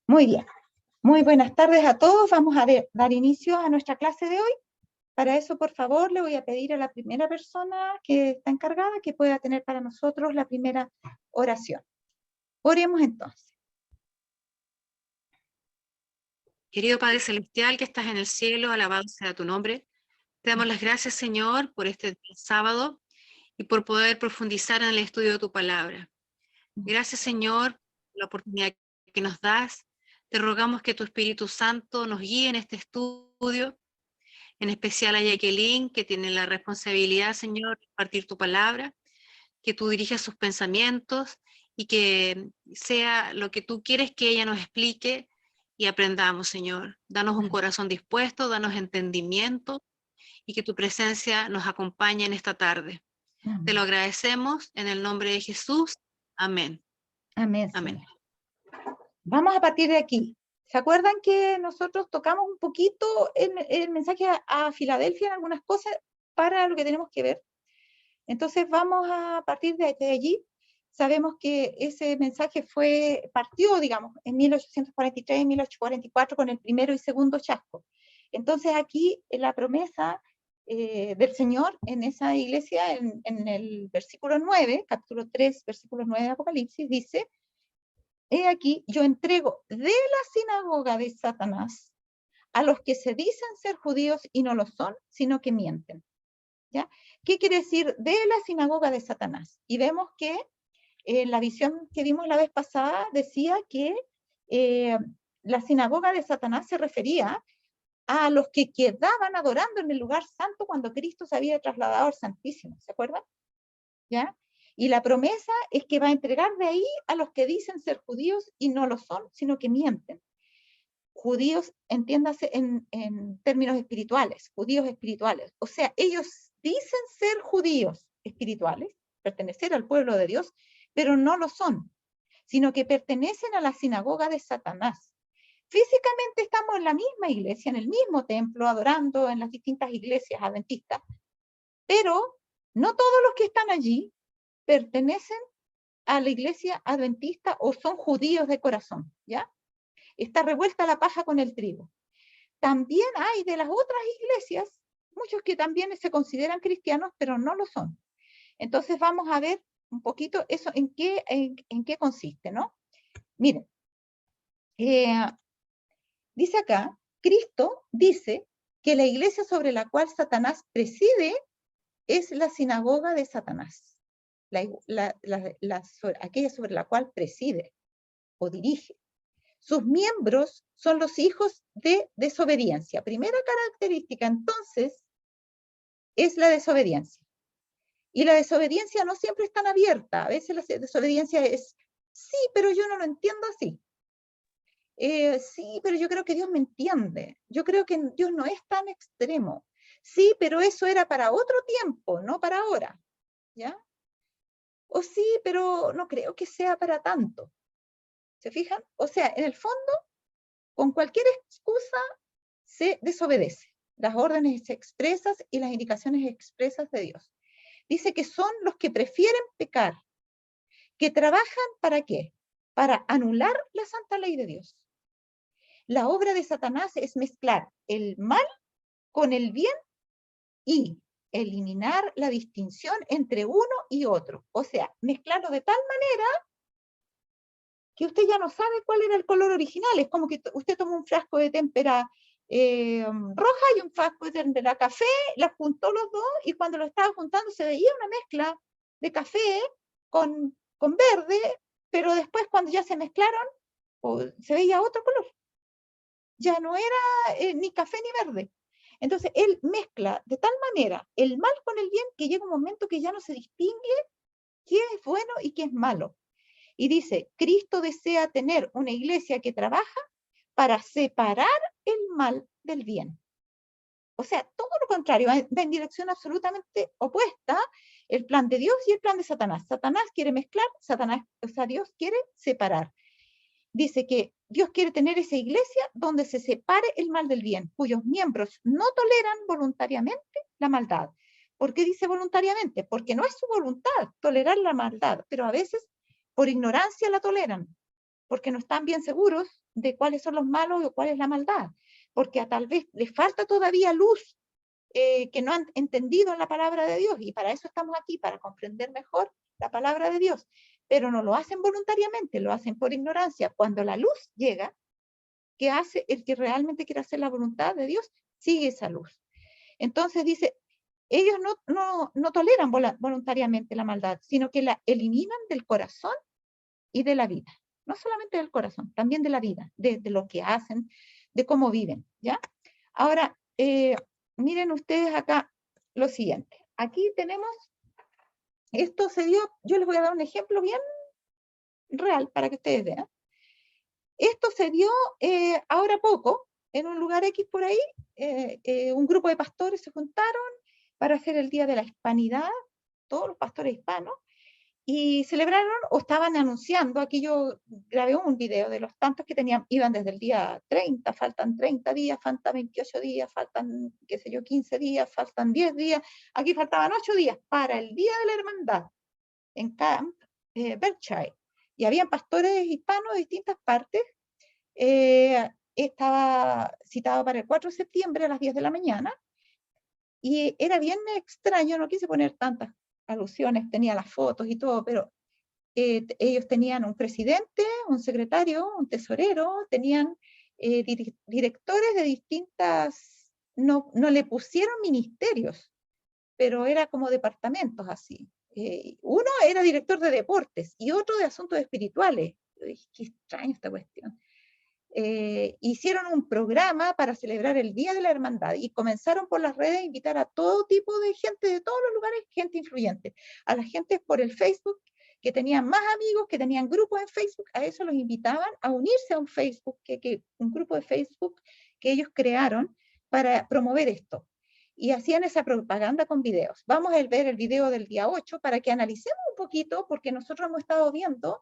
Muy bien. Muy buenas tardes a todos. Vamos a dar inicio a nuestra clase de hoy. Para eso, por favor, le voy a pedir a la primera persona que está encargada que pueda tener para nosotros la primera oración. Oremos entonces. Querido Padre Celestial, que estás en el cielo, alabado sea tu nombre. Te damos las gracias, Señor, por este sábado y por poder profundizar en el estudio de tu palabra. Gracias, Señor, por la oportunidad que nos das. Te rogamos que tu Espíritu Santo nos guíe en este estudio, en especial a Jacqueline, que tiene la responsabilidad, Señor, de compartir tu palabra, que tú dirijas sus pensamientos y que sea lo que tú quieres que ella nos explique y aprendamos, Señor. Danos un corazón dispuesto, danos entendimiento y que tu presencia nos acompañe en esta tarde. Te lo agradecemos en el nombre de Jesús. Amén. Amén. Amén. Vamos a partir de aquí. ¿Se acuerdan que nosotros tocamos un poquito el mensaje a Filadelfia en algunas cosas para lo que tenemos que ver? Entonces vamos a partir de allí. Sabemos que ese mensaje partió, digamos, en 1843 y 1844 con el primero y segundo chasco. Entonces aquí la promesa del Señor en esa iglesia, en el versículo 9, capítulo 3, versículo 9 de Apocalipsis, dice: he aquí, yo entrego de la sinagoga de Satanás a los que se dicen ser judíos y no lo son, sino que mienten. ¿Ya? ¿Qué quiere decir de la sinagoga de Satanás? Y vemos que la visión que vimos la vez pasada decía que la sinagoga de Satanás se refería a los que quedaban adorando en el lugar santo cuando Cristo se había trasladado al Santísimo, ¿se acuerdan? ¿Ya? Y la promesa es que va a entregar de ahí a los que dicen ser judíos y no lo son, sino que mienten. Judíos, entiéndase en términos espirituales, judíos espirituales. O sea, ellos dicen ser judíos espirituales, pertenecer al pueblo de Dios, pero no lo son, sino que pertenecen a la sinagoga de Satanás. Físicamente estamos en la misma iglesia, en el mismo templo, adorando en las distintas iglesias adventistas, pero no todos los que están allí pertenecen a la iglesia adventista o son judíos de corazón, ¿ya? Está revuelta la paja con el trigo. También hay de las otras iglesias, muchos que también se consideran cristianos, pero no lo son. Entonces vamos a ver un poquito eso en qué consiste, ¿no? Miren, dice acá, Cristo dice que la iglesia sobre la cual Satanás preside es la sinagoga de Satanás, aquella sobre la cual preside o dirige. Sus miembros son los hijos de desobediencia. Primera característica, entonces, es la desobediencia. Y la desobediencia no siempre es tan abierta. A veces la desobediencia es, sí, pero yo no lo entiendo así. Sí, pero yo creo que Dios me entiende. Yo creo que Dios no es tan extremo. Sí, pero eso era para otro tiempo, no para ahora. ¿Ya? O sí, pero no creo que sea para tanto. ¿Se fijan? O sea, en el fondo, con cualquier excusa se desobedece las órdenes expresas y las indicaciones expresas de Dios. Dice que son los que prefieren pecar, que trabajan ¿para qué? Para anular la santa ley de Dios. La obra de Satanás es mezclar el mal con el bien y eliminar la distinción entre uno y otro. O sea, mezclarlo de tal manera que usted ya no sabe cuál era el color original. Es como que usted toma un frasco de témpera roja y un frasco de témpera café, las juntó los dos y cuando lo estaba juntando se veía una mezcla de café con verde, pero después cuando ya se mezclaron se veía otro color. Ya no era ni café ni verde. Entonces él mezcla de tal manera el mal con el bien que llega un momento que ya no se distingue qué es bueno y qué es malo. Y dice, Cristo desea tener una iglesia que trabaja para separar el mal del bien. O sea, todo lo contrario, va en dirección absolutamente opuesta el plan de Dios y el plan de Satanás. Satanás quiere mezclar, Dios quiere separar. Dice que Dios quiere tener esa iglesia donde se separe el mal del bien, cuyos miembros no toleran voluntariamente la maldad. ¿Por qué dice voluntariamente? Porque no es su voluntad tolerar la maldad, pero a veces por ignorancia la toleran, porque no están bien seguros de cuáles son los malos o cuál es la maldad, porque tal vez les falta todavía luz que no han entendido la palabra de Dios, y para eso estamos aquí, para comprender mejor la palabra de Dios, pero no lo hacen voluntariamente, lo hacen por ignorancia. Cuando la luz llega, ¿qué hace? El que realmente quiere hacer la voluntad de Dios, sigue esa luz. Entonces dice, ellos no toleran voluntariamente la maldad, sino que la eliminan del corazón y de la vida. No solamente del corazón, también de la vida, de lo que hacen, de cómo viven, ¿ya? Ahora, miren ustedes acá lo siguiente. Aquí tenemos, esto se dio, yo les voy a dar un ejemplo bien real para que ustedes vean. Esto se dio ahora poco, en un lugar X por ahí, un grupo de pastores se juntaron para hacer el Día de la Hispanidad, todos los pastores hispanos, y celebraron o estaban anunciando, aquí yo grabé un video de los tantos que tenían, iban desde el día 30, faltan 30 días, faltan 28 días, faltan, qué sé yo, 15 días, faltan 10 días, aquí faltaban 8 días para el Día de la Hermandad en Camp Berkshire. Y habían pastores hispanos de distintas partes. Estaba citado para el 4 de septiembre a las 10 de la mañana, y era bien extraño, no quise poner tantas alusiones, tenía las fotos y todo, pero ellos tenían un presidente, un secretario, un tesorero, tenían directores de distintas, no le pusieron ministerios, pero era como departamentos así. Uno era director de deportes y otro de asuntos espirituales. Qué extraño esta cuestión. Hicieron un programa para celebrar el Día de la Hermandad y comenzaron por las redes a invitar a todo tipo de gente de todos los lugares, gente influyente, a la gente por el Facebook, que tenían más amigos, que tenían grupos en Facebook, a eso los invitaban a unirse a un Facebook, un grupo de Facebook que ellos crearon para promover esto. Y hacían esa propaganda con videos. Vamos a ver el video del día 8 para que analicemos un poquito, porque nosotros hemos estado viendo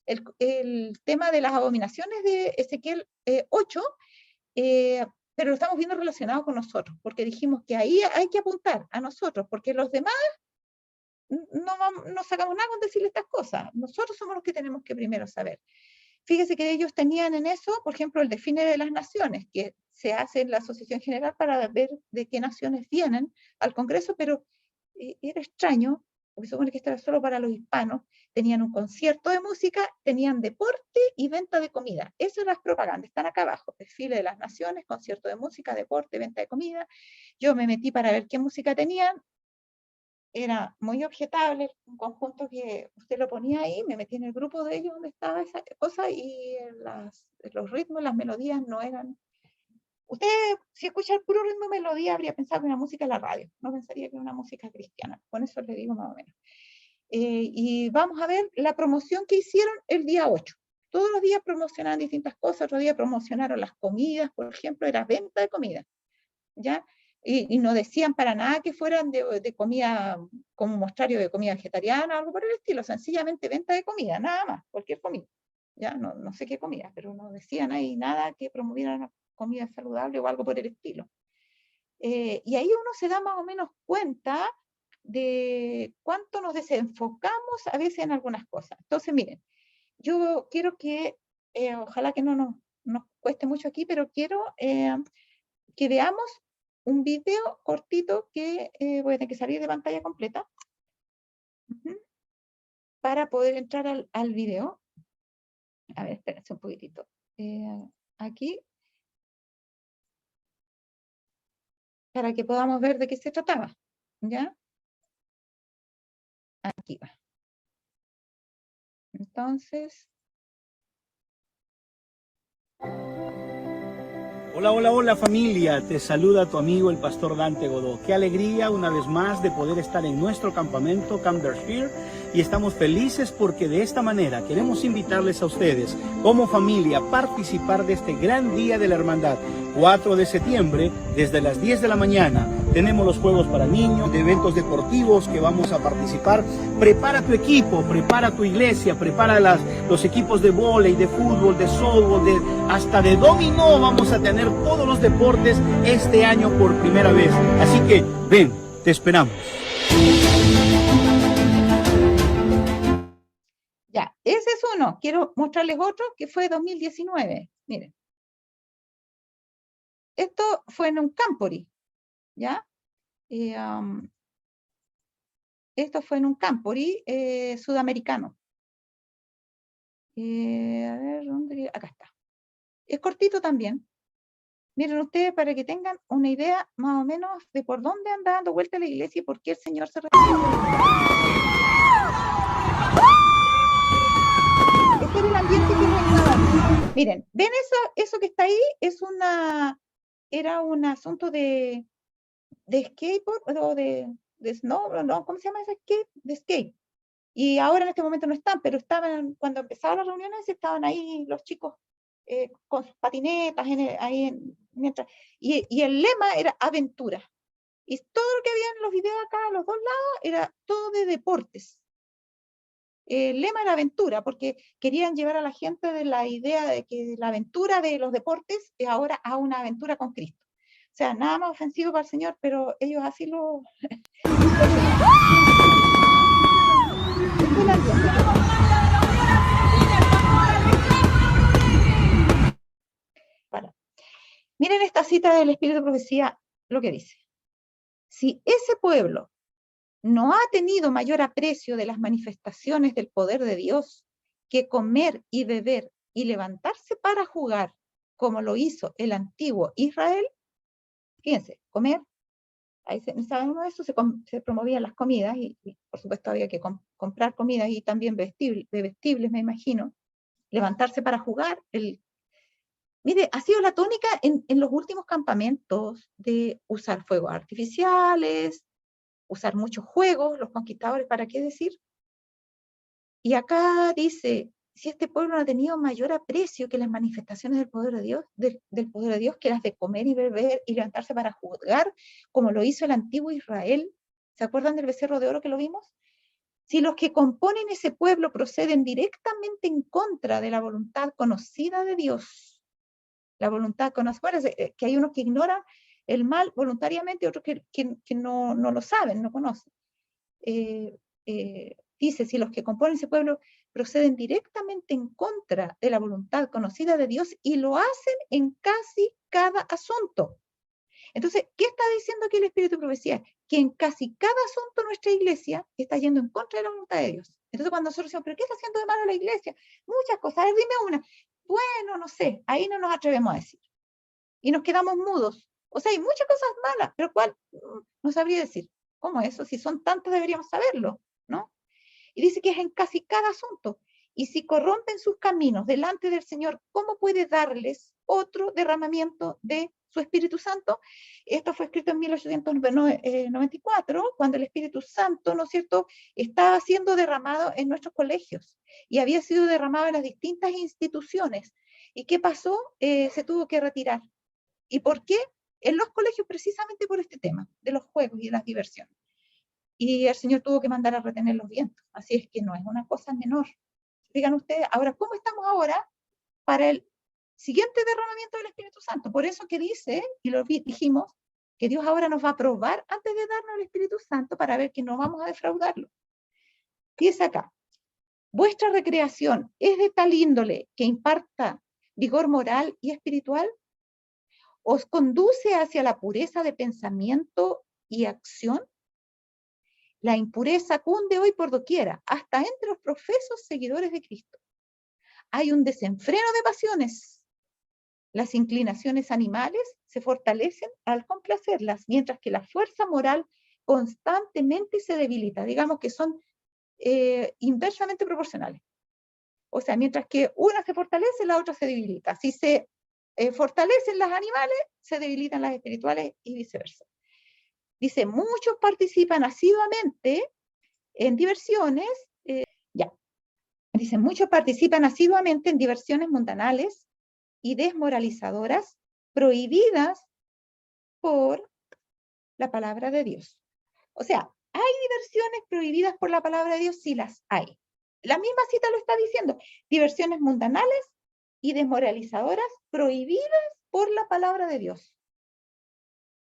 el tema de las abominaciones de Ezequiel 8, pero lo estamos viendo relacionado con nosotros, porque dijimos que ahí hay que apuntar a nosotros, porque los demás no sacamos nada con decirle estas cosas. Nosotros somos los que tenemos que primero saber. Fíjese que ellos tenían en eso, por ejemplo, el desfile de las naciones, que se hace en la Asociación General para ver de qué naciones vienen al Congreso, pero era extraño, porque supone que esto era solo para los hispanos. Tenían un concierto de música, tenían deporte y venta de comida. Esas son las propagandas, están acá abajo. Desfile de las naciones, concierto de música, deporte, venta de comida. Yo me metí para ver qué música tenían. Era muy objetable, un conjunto que usted lo ponía ahí, me metí en el grupo de ellos donde estaba esa cosa, y los ritmos, las melodías no eran... Usted, si escucha el puro ritmo de melodía, habría pensado que era música en la radio, no pensaría que era una música cristiana, con eso le digo más o menos. Y vamos a ver la promoción que hicieron el día 8. Todos los días promocionaban distintas cosas, otro día promocionaron las comidas, por ejemplo, era venta de comida, ¿ya? Y no decían para nada que fueran de comida, como mostrario de comida vegetariana o algo por el estilo, sencillamente venta de comida, nada más, cualquier comida, ¿ya? No sé qué comida, pero no decían ahí nada que promoviera una comida saludable o algo por el estilo. Y ahí uno se da más o menos cuenta de cuánto nos desenfocamos a veces en algunas cosas. Entonces, miren, yo quiero que, ojalá que no nos cueste mucho aquí, pero quiero que veamos un video cortito que voy a tener que salir de pantalla completa para poder entrar al video. A ver, espérense un poquitito. Aquí. Para que podamos ver de qué se trataba, ¿ya? Aquí va. Entonces... Hola, hola, hola familia, te saluda tu amigo el pastor Dante Godó. Qué alegría una vez más de poder estar en nuestro campamento Camp Berkshire, y estamos felices porque de esta manera queremos invitarles a ustedes como familia a participar de este gran día de la hermandad. 4 de septiembre, desde las 10 de la mañana, tenemos los juegos para niños, de eventos deportivos que vamos a participar. Prepara tu equipo, prepara tu iglesia, prepara los equipos de vóley, de fútbol, de softball, hasta de dominó. Vamos a tener todos los deportes este año por primera vez. Así que ven, te esperamos. Ya, ese es uno. Quiero mostrarles otro que fue 2019. Miren. Esto fue en un campori, ¿ya? Esto fue en un campori sudamericano. A ver, ¿dónde? Acá está. Es cortito también. Miren ustedes, para que tengan una idea más o menos de por dónde anda dando vuelta la iglesia y por qué el Señor se refiere. Este era el ambiente que reinaba. Miren, ¿ven eso que está ahí? Era un asunto de skateboard o de snow, ¿no? ¿Cómo se llama ese skate? De skate. Y ahora en este momento no están, pero estaban, cuando empezaban las reuniones, estaban ahí los chicos con sus patinetas, mientras, y el lema era aventura. Y todo lo que había en los videos acá, a los dos lados, era todo de deportes. El lema era aventura, porque querían llevar a la gente de la idea de que la aventura de los deportes es ahora a una aventura con Cristo. O sea, nada más ofensivo para el Señor, pero ellos así lo... Bueno, miren esta cita del Espíritu de Profecía, lo que dice. Si ese pueblo no ha tenido mayor aprecio de las manifestaciones del poder de Dios que comer y beber y levantarse para jugar, como lo hizo el antiguo Israel, fíjense, comer, ahí sabemos eso, se promovían las comidas y por supuesto había que comprar comidas y también vestibles, me imagino, levantarse para jugar. Mire, ha sido la tónica en los últimos campamentos de usar fuegos artificiales, usar muchos juegos, los conquistadores, ¿para qué decir? Y acá dice, si este pueblo no ha tenido mayor aprecio que las manifestaciones del poder de Dios, del poder de Dios, que las de comer y beber y levantarse para jugar, como lo hizo el antiguo Israel, ¿se acuerdan del becerro de oro que lo vimos? Si los que componen ese pueblo proceden directamente en contra de la voluntad conocida de Dios, la voluntad conocida, que hay unos que ignoran el mal voluntariamente, otros que no lo saben, no conocen. Dice, si los que componen ese pueblo proceden directamente en contra de la voluntad conocida de Dios y lo hacen en casi cada asunto. Entonces, ¿qué está diciendo aquí el Espíritu de Profecía? Que en casi cada asunto nuestra iglesia está yendo en contra de la voluntad de Dios. Entonces, cuando nosotros decimos, ¿pero qué está haciendo de malo la iglesia? Muchas cosas, a ver, dime una. Bueno, no sé, ahí no nos atrevemos a decir. Y nos quedamos mudos. O sea, hay muchas cosas malas, pero ¿cuál? No sabría decir. ¿Cómo eso? Si son tantas deberíamos saberlo, ¿no? Y dice que es en casi cada asunto. Y si corrompen sus caminos delante del Señor, ¿cómo puede darles otro derramamiento de su Espíritu Santo? Esto fue escrito en 1894, cuando el Espíritu Santo, ¿no es cierto?, estaba siendo derramado en nuestros colegios y había sido derramado en las distintas instituciones. ¿Y qué pasó? Se tuvo que retirar. ¿Y por qué? En los colegios, precisamente por este tema, de los juegos y de las diversiones. Y el Señor tuvo que mandar a retener los vientos. Así es que no es una cosa menor. Digan ustedes, ahora, ¿cómo estamos ahora para el siguiente derramamiento del Espíritu Santo? Por eso que dice, y lo dijimos, que Dios ahora nos va a probar antes de darnos el Espíritu Santo para ver que no vamos a defraudarlo. Fíjense acá, vuestra recreación es de tal índole que imparta vigor moral y espiritual, os conduce hacia la pureza de pensamiento y acción. La impureza cunde hoy por doquiera, hasta entre los profesos seguidores de Cristo. Hay un desenfreno de pasiones. Las inclinaciones animales se fortalecen al complacerlas, mientras que la fuerza moral constantemente se debilita. Digamos que son inversamente proporcionales. O sea, mientras que una se fortalece, la otra se debilita. Si se fortalecen las animales, se debilitan las espirituales y viceversa. Dice, muchos participan asiduamente en diversiones, Dice, muchos participan asiduamente en diversiones mundanales y desmoralizadoras prohibidas por la palabra de Dios. O sea, ¿hay diversiones prohibidas por la palabra de Dios? Sí las hay. La misma cita lo está diciendo. Diversiones mundanales y desmoralizadoras prohibidas por la palabra de Dios.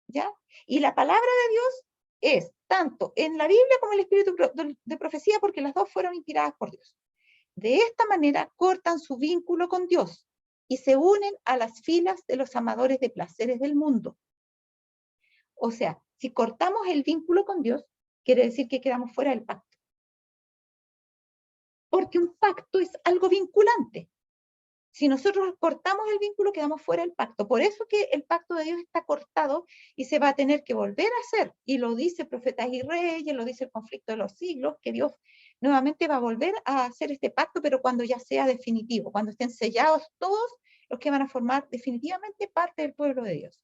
¿Ya? Y la palabra de Dios es tanto en la Biblia como en el Espíritu de Profecía, porque las dos fueron inspiradas por Dios. De esta manera cortan su vínculo con Dios, y se unen a las filas de los amadores de placeres del mundo. O sea, si cortamos el vínculo con Dios, quiere decir que quedamos fuera del pacto. Porque un pacto es algo vinculante. Si nosotros cortamos el vínculo, quedamos fuera del pacto. Por eso que el pacto de Dios está cortado y se va a tener que volver a hacer. Y lo dice Profetas y Reyes, lo dice el conflicto de los siglos, que Dios nuevamente va a volver a hacer este pacto, pero cuando ya sea definitivo, cuando estén sellados todos los que van a formar definitivamente parte del pueblo de Dios.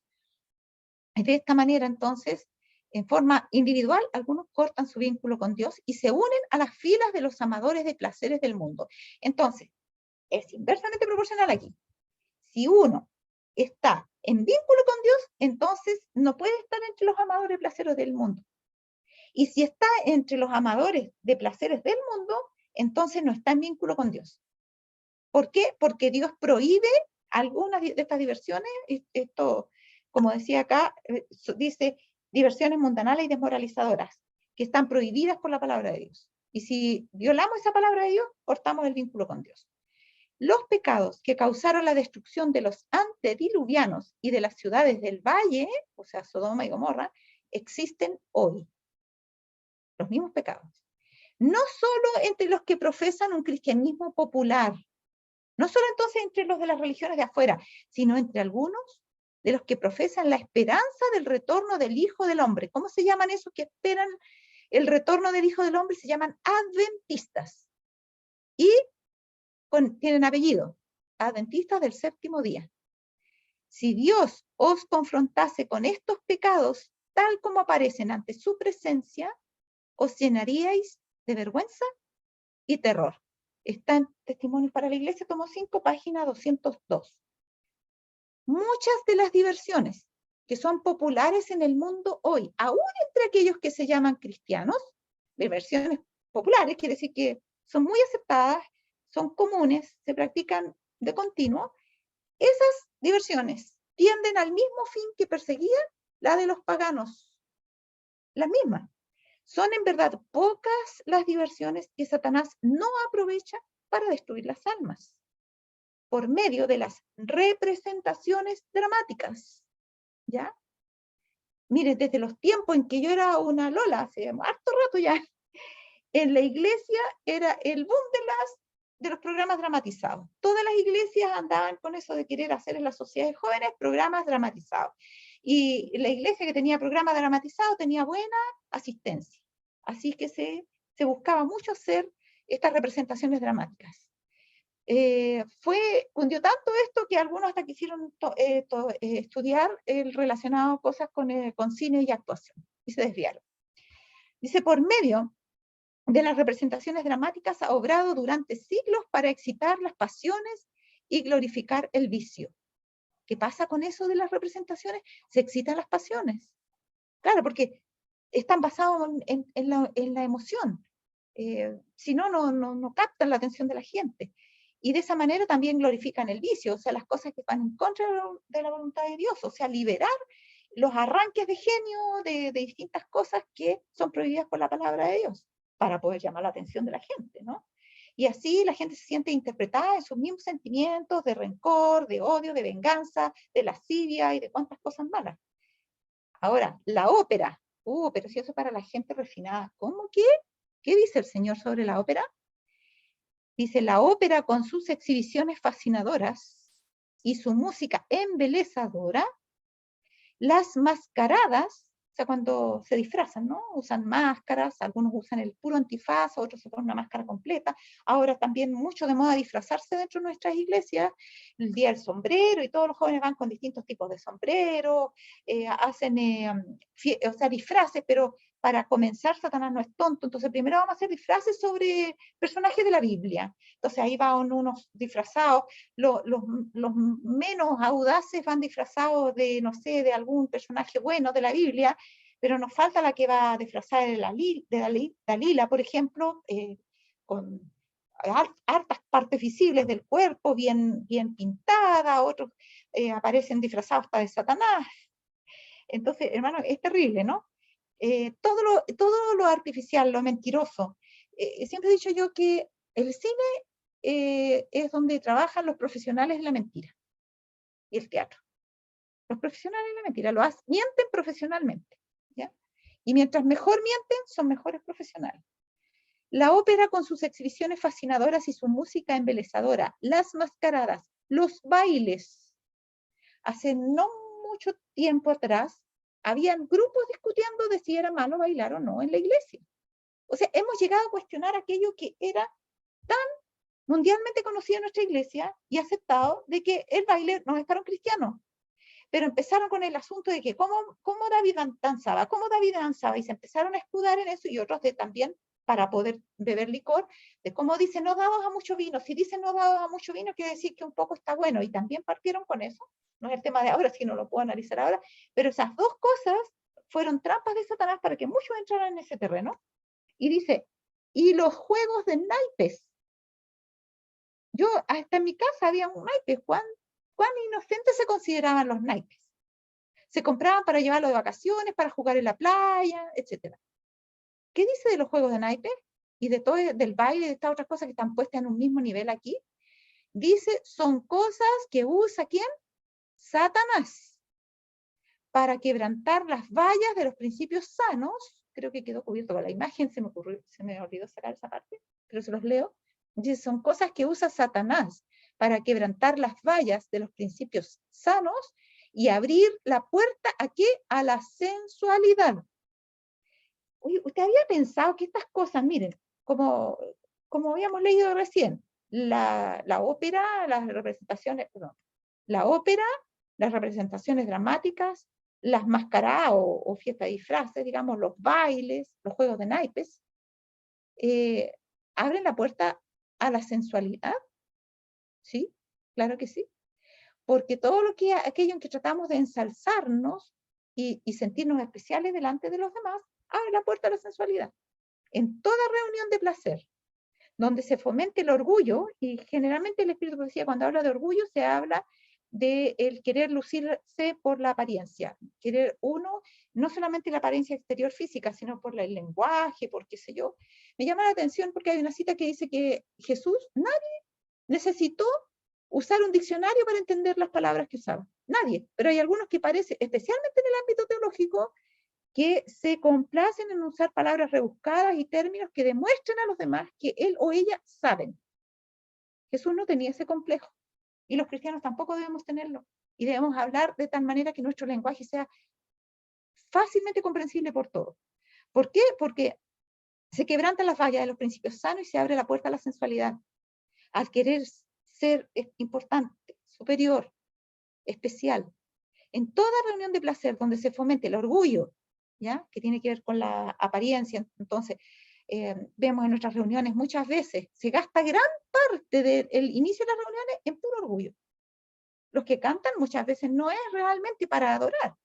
Y de esta manera, entonces, en forma individual, algunos cortan su vínculo con Dios y se unen a las filas de los amadores de placeres del mundo. Entonces, es inversamente proporcional aquí. Si uno está en vínculo con Dios, entonces no puede estar entre los amadores de placeres del mundo. Y si está entre los amadores de placeres del mundo, entonces no está en vínculo con Dios. ¿Por qué? Porque Dios prohíbe algunas de estas diversiones. Esto, como decía acá, dice diversiones mundanales y desmoralizadoras, que están prohibidas por la palabra de Dios. Y si violamos esa palabra de Dios, cortamos el vínculo con Dios. Los pecados que causaron la destrucción de los antediluvianos y de las ciudades del valle, o sea, Sodoma y Gomorra, existen hoy. Los mismos pecados. No solo entre los que profesan un cristianismo popular, no solo entonces entre los de las religiones de afuera, sino entre algunos de los que profesan la esperanza del retorno del Hijo del Hombre. ¿Cómo se llaman esos que esperan el retorno del Hijo del Hombre? Se llaman adventistas. Y tienen apellido, adventistas del séptimo día. Si Dios os confrontase con estos pecados, tal como aparecen ante su presencia, os llenaríais de vergüenza y terror. Está en Testimonios para la Iglesia, tomo 5, página 202. Muchas de las diversiones que son populares en el mundo hoy, aún entre aquellos que se llaman cristianos, diversiones populares, quiere decir que son muy aceptadas, son comunes, se practican de continuo, esas diversiones tienden al mismo fin que perseguían la de los paganos, las mismas. Son en verdad pocas las diversiones que Satanás no aprovecha para destruir las almas, por medio de las representaciones dramáticas, ¿ya? Mire, desde los tiempos en que yo era una Lola, hace harto rato ya, en la iglesia era el boom de los programas dramatizados. Todas las iglesias andaban con eso de querer hacer en las sociedades jóvenes programas dramatizados. Y la iglesia que tenía programas dramatizados tenía buena asistencia. Así que se buscaba mucho hacer estas representaciones dramáticas. Cundió tanto esto que algunos hasta quisieron estudiar relacionado cosas con cine y actuación. Y se desviaron. Dice, por medio de las representaciones dramáticas ha obrado durante siglos para excitar las pasiones y glorificar el vicio. ¿Qué pasa con eso de las representaciones? Se excitan las pasiones. Claro, porque están basados en la emoción. Si no, no captan la atención de la gente. Y de esa manera también glorifican el vicio, o sea, las cosas que van en contra de la voluntad de Dios, o sea, liberar los arranques de genio de distintas cosas que son prohibidas por la palabra de Dios, para poder llamar la atención de la gente, ¿no? Y así la gente se siente interpretada en sus mismos sentimientos de rencor, de odio, de venganza, de lascivia y de cuantas cosas malas. Ahora, la ópera, pero si eso es para la gente refinada, ¿cómo que? ¿Qué dice el Señor sobre la ópera? Dice, la ópera con sus exhibiciones fascinadoras y su música embelezadora, las mascaradas, o sea, cuando se disfrazan, ¿no? Usan máscaras, algunos usan el puro antifaz, otros se ponen una máscara completa. Ahora también mucho de moda disfrazarse dentro de nuestras iglesias, el día del sombrero, y todos los jóvenes van con distintos tipos de sombrero, hacen disfraces, pero para comenzar, Satanás no es tonto, entonces primero vamos a hacer disfraces sobre personajes de la Biblia. Entonces ahí van unos disfrazados, los menos audaces van disfrazados de, no sé, de algún personaje bueno de la Biblia, pero nos falta la que va a disfrazar de Dalila, por ejemplo, con hartas partes visibles del cuerpo, bien pintada, otros aparecen disfrazados hasta de Satanás. Entonces, hermano, es terrible, ¿no? Todo lo artificial, lo mentiroso. Siempre he dicho yo que el cine es donde trabajan los profesionales de la mentira y el teatro. Los profesionales de la mentira mienten profesionalmente, ¿ya? Y mientras mejor mienten, son mejores profesionales. La ópera con sus exhibiciones fascinadoras y su música embelezadora, las mascaradas, los bailes. Hace no mucho tiempo atrás, habían grupos discutiendo de si era malo bailar o no en la iglesia. O sea, hemos llegado a cuestionar aquello que era tan mundialmente conocido en nuestra iglesia y aceptado de que el baile no es para un cristiano. Pero empezaron con el asunto de que cómo David danzaba, y se empezaron a escudar en eso, y otros también para poder beber licor, de cómo dice no dados a mucho vino. Si dice no dados a mucho vino, quiere decir que un poco está bueno, y también partieron con eso. No es el tema de ahora, si no lo puedo analizar ahora, pero esas dos cosas fueron trampas de Satanás para que muchos entraran en ese terreno. Y dice, y los juegos de naipes. Yo, hasta en mi casa había un naipe. ¿Cuán inocentes se consideraban los naipes? Se compraban para llevarlo de vacaciones, para jugar en la playa, etc. ¿Qué dice de los juegos de naipes? Y de todo, del baile, de estas otras cosas que están puestas en un mismo nivel aquí. Dice, son cosas que usa ¿quién? Satanás, para quebrantar las vallas de los principios sanos. Creo que quedó cubierto con la imagen, se me olvidó sacar esa parte, pero se los leo. Dice, son cosas que usa Satanás para quebrantar las vallas de los principios sanos y abrir la puerta ¿a qué? A la sensualidad. Oye, ¿usted había pensado que estas cosas, miren, como habíamos leído recién, la ópera, las representaciones, perdón, la ópera, las representaciones dramáticas, las mascaradas o fiestas de disfraces, digamos, los bailes, los juegos de naipes, abren la puerta a la sensualidad? ¿Sí? Claro que sí. Porque todo aquello en que tratamos de ensalzarnos y sentirnos especiales delante de los demás, abre la puerta a la sensualidad. En toda reunión de placer, donde se fomente el orgullo, y generalmente el Espíritu decía, cuando habla de orgullo, se habla de el querer lucirse por la apariencia, querer uno, no solamente la apariencia exterior física, sino por el lenguaje, por qué sé yo. Me llama la atención porque hay una cita que dice que Jesús, nadie necesitó usar un diccionario para entender las palabras que usaba. Nadie, pero hay algunos que parece, especialmente en el ámbito teológico, que se complacen en usar palabras rebuscadas y términos que demuestren a los demás que él o ella saben. Jesús no tenía ese complejo, y los cristianos tampoco debemos tenerlo, y debemos hablar de tal manera que nuestro lenguaje sea fácilmente comprensible por todos. ¿Por qué? Porque se quebrantan las vallas de los principios sanos y se abre la puerta a la sensualidad. Al querer ser importante, superior, especial, en toda reunión de placer donde se fomente el orgullo, ¿ya? Que tiene que ver con la apariencia, entonces vemos en nuestras reuniones muchas veces, se gasta gran parte del inicio de las reuniones en puro orgullo. Los que cantan muchas veces no es realmente para adorar,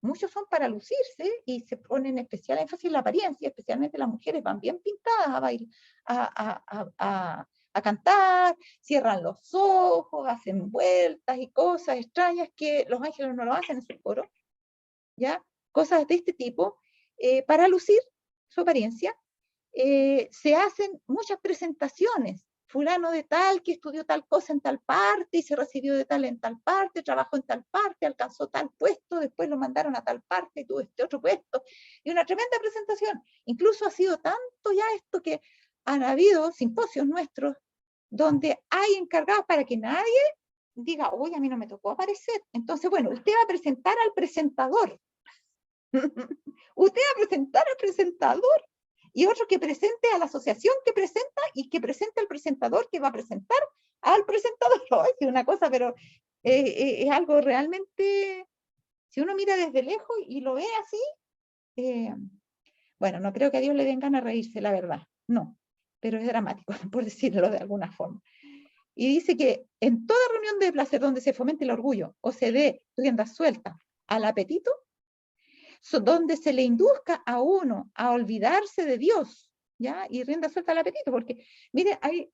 muchos son para lucirse y se ponen especial énfasis en la apariencia, especialmente las mujeres van bien pintadas a bailar, a cantar, cierran los ojos, hacen vueltas y cosas extrañas que los ángeles no lo hacen en su coro, ¿ya? Cosas de este tipo, para lucir su apariencia. Se hacen muchas presentaciones, fulano de tal que estudió tal cosa en tal parte y se recibió de tal en tal parte, trabajó en tal parte, alcanzó tal puesto, después lo mandaron a tal parte y tuvo este otro puesto, y una tremenda presentación. Incluso ha sido tanto ya esto que han habido simposios nuestros donde hay encargados para que nadie diga, oye, a mí no me tocó aparecer. Entonces, bueno, usted va a presentar al presentador. Usted va a presentar al presentador. Y otro que presente a la asociación que presenta y que presente al presentador que va a presentar al presentador. No, es una cosa, pero es algo realmente, si uno mira desde lejos y lo ve así, bueno, no creo que a Dios le den ganas de reírse, la verdad, no, pero es dramático, por decirlo de alguna forma. Y dice que en toda reunión de placer donde se fomente el orgullo o se dé rienda suelta al apetito, donde se le induzca a uno a olvidarse de Dios, ¿ya? Y rienda suelta al apetito, porque, mire, hay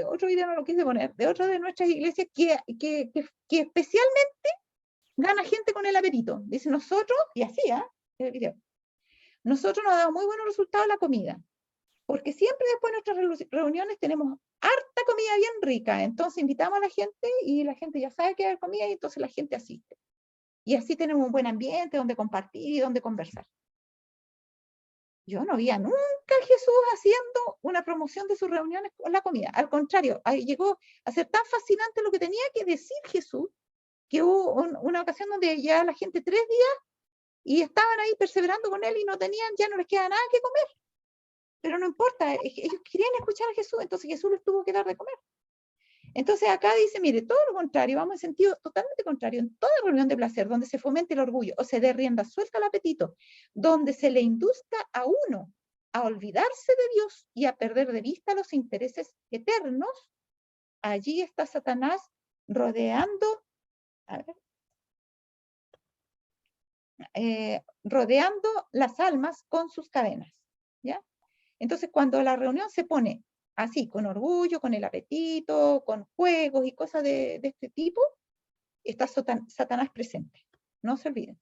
otro video, no lo quise poner, de otra de nuestras iglesias que especialmente gana gente con el apetito. Dice, nosotros, y así, el video, nosotros nos ha dado muy buenos resultados la comida, porque siempre después de nuestras reuniones tenemos harta comida bien rica. Entonces invitamos a la gente y la gente ya sabe que hay comida y entonces la gente asiste. Y así tenemos un buen ambiente donde compartir y donde conversar. Yo no veía nunca a Jesús haciendo una promoción de sus reuniones con la comida. Al contrario, llegó a ser tan fascinante lo que tenía que decir Jesús, que hubo una ocasión donde ya la gente 3 días y estaban ahí perseverando con él y no tenían, ya no les queda nada que comer. Pero no importa, ellos querían escuchar a Jesús, entonces Jesús les tuvo que dar de comer. Entonces acá dice, mire, todo lo contrario, vamos en sentido totalmente contrario, en toda reunión de placer, donde se fomente el orgullo o se dé rienda suelta al apetito, donde se le induzca a uno a olvidarse de Dios y a perder de vista los intereses eternos, allí está Satanás rodeando, rodeando las almas con sus cadenas, ¿ya? Entonces, cuando la reunión se pone así, con orgullo, con el apetito, con juegos y cosas de este tipo, está Satanás presente. No se olviden.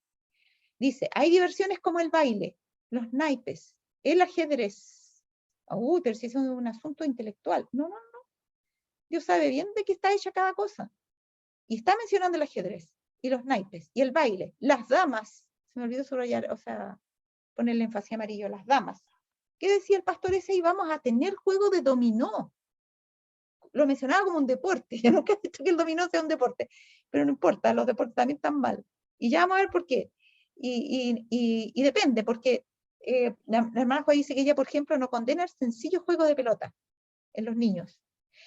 Dice, hay diversiones como el baile, los naipes, el ajedrez. Pero si es un asunto intelectual. No. Dios sabe bien de qué está hecha cada cosa. Y está mencionando el ajedrez, y los naipes, y el baile, las damas. Se me olvidó subrayar, o sea, ponerle énfasis amarillo, las damas. ¿Qué decía el pastor ese? Y vamos a tener juego de dominó. Lo mencionaba como un deporte. Yo nunca he dicho que el dominó sea un deporte, pero no importa, los deportes también están mal. Y ya vamos a ver por qué. Y depende, porque la hermana Juárez dice que ella, por ejemplo, no condena el sencillo juego de pelota en los niños.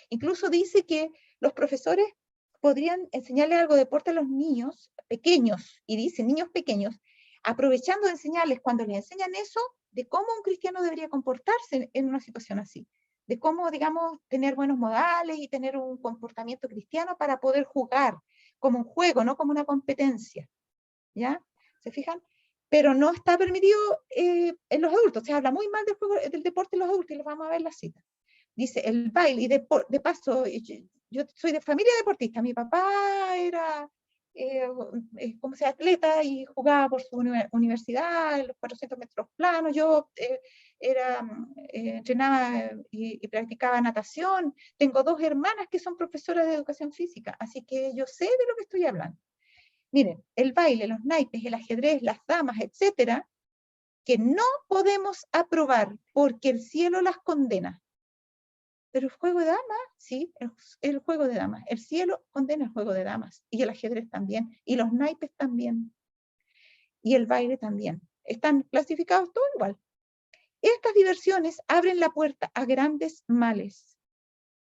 Incluso dice que los profesores podrían enseñarle algo de deporte a los niños pequeños, y dice niños pequeños, aprovechando de enseñarles cuando les enseñan eso, de cómo un cristiano debería comportarse en una situación así, de cómo, digamos, tener buenos modales y tener un comportamiento cristiano para poder jugar como un juego, no como una competencia, ¿ya? ¿Se fijan? Pero no está permitido en los adultos, se habla muy mal del deporte en los adultos y les vamos a ver la cita. Dice, el baile, y de paso, yo soy de familia deportista, mi papá era como sea, atleta y jugaba por su universidad, en los 400 metros planos, yo entrenaba y practicaba natación, tengo 2 hermanas que son profesoras de educación física, así que yo sé de lo que estoy hablando. Miren, el baile, los naipes, el ajedrez, las damas, etcétera, que no podemos aprobar porque el cielo las condena. Pero el juego de damas, sí, el juego de damas. El cielo condena el juego de damas, y el ajedrez también, y los naipes también, y el baile también. Están clasificados todo igual. Estas diversiones abren la puerta a grandes males.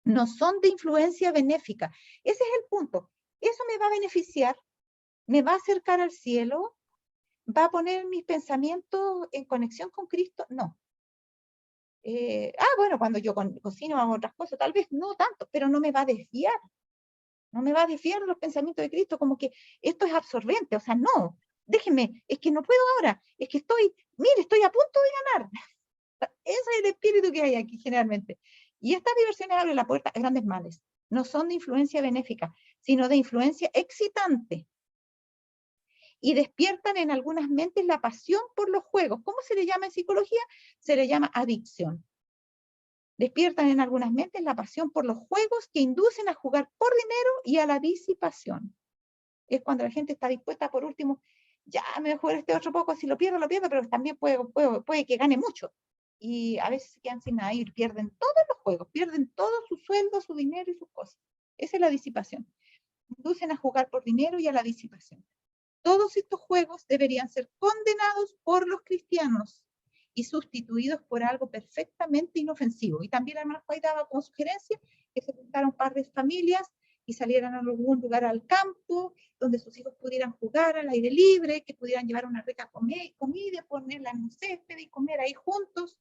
No son de influencia benéfica. Ese es el punto. ¿Eso me va a beneficiar? ¿Me va a acercar al cielo? ¿Va a poner mis pensamientos en conexión con Cristo? No. Bueno, cuando yo cocino hago otras cosas, tal vez no tanto, pero no me va a desviar. No me va a desviar los pensamientos de Cristo, como que esto es absorbente, o sea, no, déjenme, es que no puedo ahora, es que estoy a punto de ganar. Ese es el espíritu que hay aquí generalmente. Y estas diversiones abren la puerta a grandes males. No son de influencia benéfica, sino de influencia excitante. Y despiertan en algunas mentes la pasión por los juegos. ¿Cómo se le llama en psicología? Se le llama adicción. Despiertan en algunas mentes la pasión por los juegos que inducen a jugar por dinero y a la disipación. Es cuando la gente está dispuesta, por último, ya me voy a jugar este otro poco, si lo pierdo, pero también puede que gane mucho. Y a veces se quedan sin nada y pierden todos los juegos, pierden todo su sueldo, su dinero y sus cosas. Esa es la disipación. Inducen a jugar por dinero y a la disipación. Todos estos juegos deberían ser condenados por los cristianos y sustituidos por algo perfectamente inofensivo. Y también la hermana Juárez daba como sugerencia que se juntaran un par de familias y salieran a algún lugar al campo, donde sus hijos pudieran jugar al aire libre, que pudieran llevar una rica comida, ponerla en un césped y comer ahí juntos.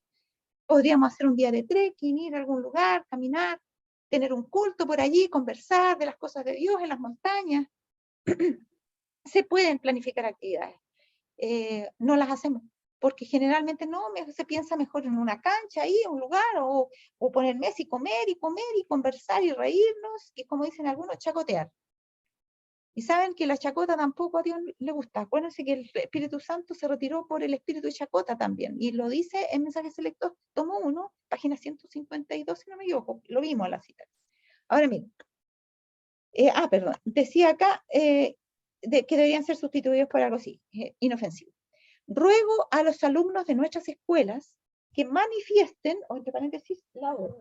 Podríamos hacer un día de trekking, ir a algún lugar, caminar, tener un culto por allí, conversar de las cosas de Dios en las montañas. Se pueden planificar actividades. No las hacemos, porque generalmente no, se piensa mejor en una cancha ahí, en un lugar, o poner mesa y comer, y conversar, y reírnos, y como dicen algunos, chacotear. Y saben que la chacota tampoco a Dios le gusta. Acuérdense que el Espíritu Santo se retiró por el espíritu de chacota también. Y lo dice en Mensajes Selectos, tomo 1, página 152, si no me equivoco. Lo vimos en la cita. Ahora miren. Perdón. Decía acá que deberían ser sustituidos por algo así, inofensivo. Ruego a los alumnos de nuestras escuelas que manifiesten, o entre paréntesis, la hora.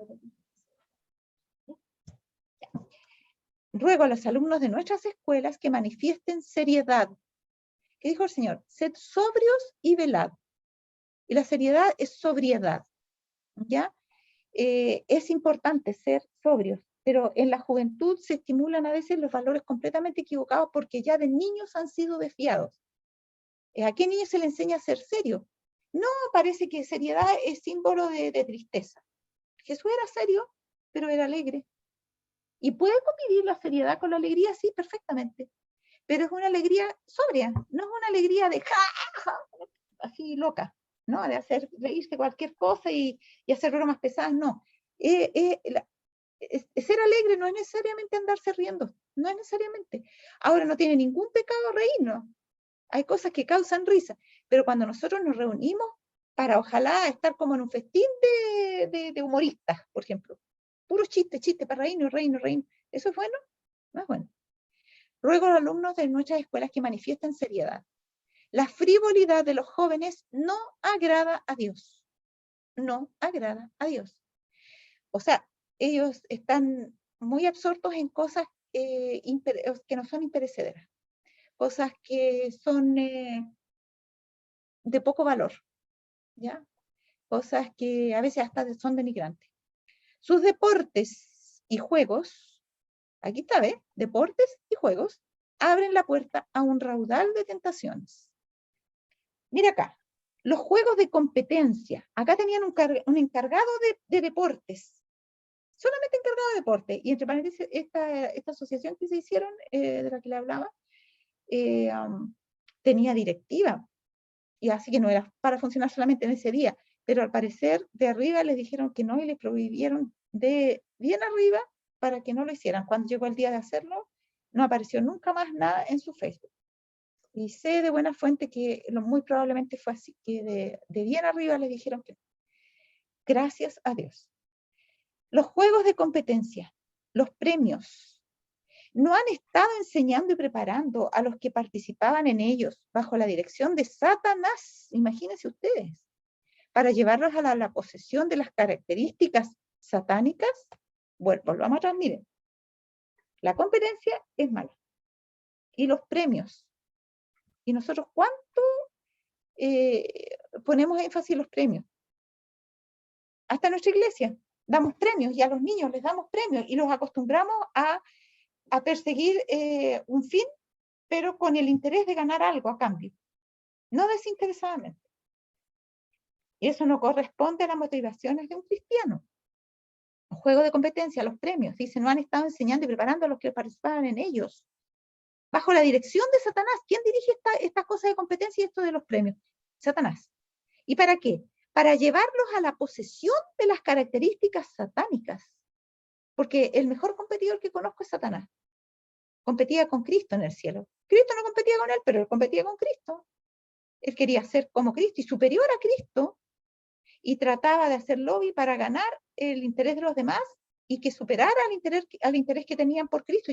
Ruego a los alumnos de nuestras escuelas que manifiesten seriedad. ¿Qué dijo el Señor? Sed sobrios y velad. Y la seriedad es sobriedad. ¿Ya? Es importante ser sobrios, pero en la juventud se estimulan a veces los valores completamente equivocados porque ya de niños han sido desviados. ¿A qué niño se le enseña a ser serio? No, parece que seriedad es símbolo de tristeza. Jesús era serio, pero era alegre. ¿Y puede convivir la seriedad con la alegría? Sí, perfectamente. Pero es una alegría sobria, no es una alegría de así loca, ¿no? De hacer reírse cualquier cosa y hacer bromas pesadas, no. Ser alegre no es necesariamente andarse riendo, no es necesariamente. Ahora, no tiene ningún pecado reírnos. Hay cosas que causan risa, pero cuando nosotros nos reunimos para ojalá estar como en un festín de humoristas, por ejemplo, puros chistes para reírnos. ¿Eso es bueno? No es bueno. Ruego a los alumnos de nuestras escuelas que manifiesten seriedad. La frivolidad de los jóvenes no agrada a Dios. No agrada a Dios. O sea, ellos están muy absortos en cosas que no son imperecederas. Cosas que son de poco valor, ¿ya? Cosas que a veces hasta son denigrantes. Sus deportes y juegos, aquí está, ¿ves? Deportes y juegos, abren la puerta a un raudal de tentaciones. Mira acá, los juegos de competencia. Acá tenían un encargado de deportes, solamente encargado de deporte. Y entre paréntesis, esta asociación que se hicieron, de la que le hablaba, tenía directiva. Y así que no era para funcionar solamente en ese día. Pero al parecer, de arriba les dijeron que no y les prohibieron de bien arriba para que no lo hicieran. Cuando llegó el día de hacerlo, no apareció nunca más nada en su Facebook. Y sé de buena fuente que muy probablemente fue así, que de bien arriba les dijeron que no. Gracias a Dios. Los juegos de competencia, los premios, no han estado enseñando y preparando a los que participaban en ellos bajo la dirección de Satanás, imagínense ustedes, para llevarlos a la posesión de las características satánicas. Bueno, volvamos atrás, miren. La competencia es mala. Y los premios. ¿Y nosotros cuánto ponemos énfasis en los premios? Hasta en nuestra iglesia damos premios y a los niños les damos premios y los acostumbramos a perseguir un fin, pero con el interés de ganar algo a cambio, no desinteresadamente. Y eso no corresponde a las motivaciones de un cristiano. Los juegos de competencia, los premios, dice, no han estado enseñando y preparando a los que participaban en ellos. Bajo la dirección de Satanás. ¿Quién dirige estas cosas de competencia y esto de los premios? Satanás. ¿Y para qué? Para llevarlos a la posesión de las características satánicas. Porque el mejor competidor que conozco es Satanás. Competía con Cristo en el cielo. Cristo no competía con él, pero él competía con Cristo. Él quería ser como Cristo y superior a Cristo y trataba de hacer lobby para ganar el interés de los demás y que superara al interés que tenían por Cristo.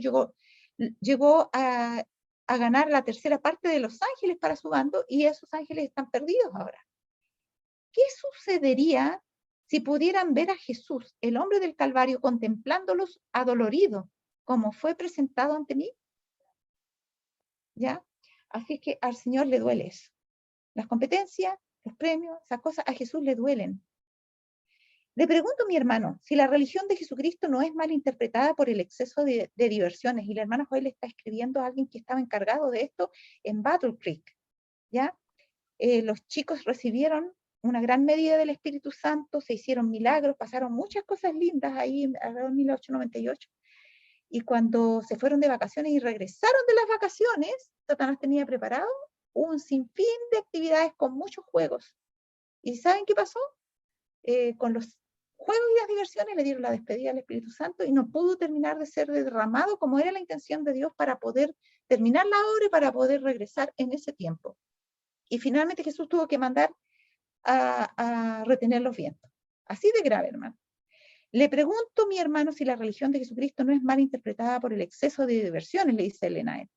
Llegó a ganar la tercera parte de los ángeles para su bando y esos ángeles están perdidos ahora. ¿Qué sucedería si pudieran ver a Jesús, el hombre del Calvario, contemplándolos adolorido, como fue presentado ante mí? ¿Ya? Así es que al Señor le duele eso. Las competencias, los premios, esas cosas a Jesús le duelen. Le pregunto a mi hermano si la religión de Jesucristo no es mal interpretada por el exceso de diversiones. Y la hermana Joel le está escribiendo a alguien que estaba encargado de esto en Battle Creek. ¿Ya? Los chicos recibieron una gran medida del Espíritu Santo, se hicieron milagros, pasaron muchas cosas lindas ahí alrededor de 1898. Y cuando se fueron de vacaciones y regresaron de las vacaciones, Satanás tenía preparado un sinfín de actividades con muchos juegos. ¿Y saben qué pasó? Con los juegos y las diversiones le dieron la despedida al Espíritu Santo y no pudo terminar de ser derramado como era la intención de Dios para poder terminar la obra para poder regresar en ese tiempo. Y finalmente Jesús tuvo que mandar a retener los vientos. Así de grave, hermano. Le pregunto, mi hermano, si la religión de Jesucristo no es mal interpretada por el exceso de diversiones, le dice Ellen White.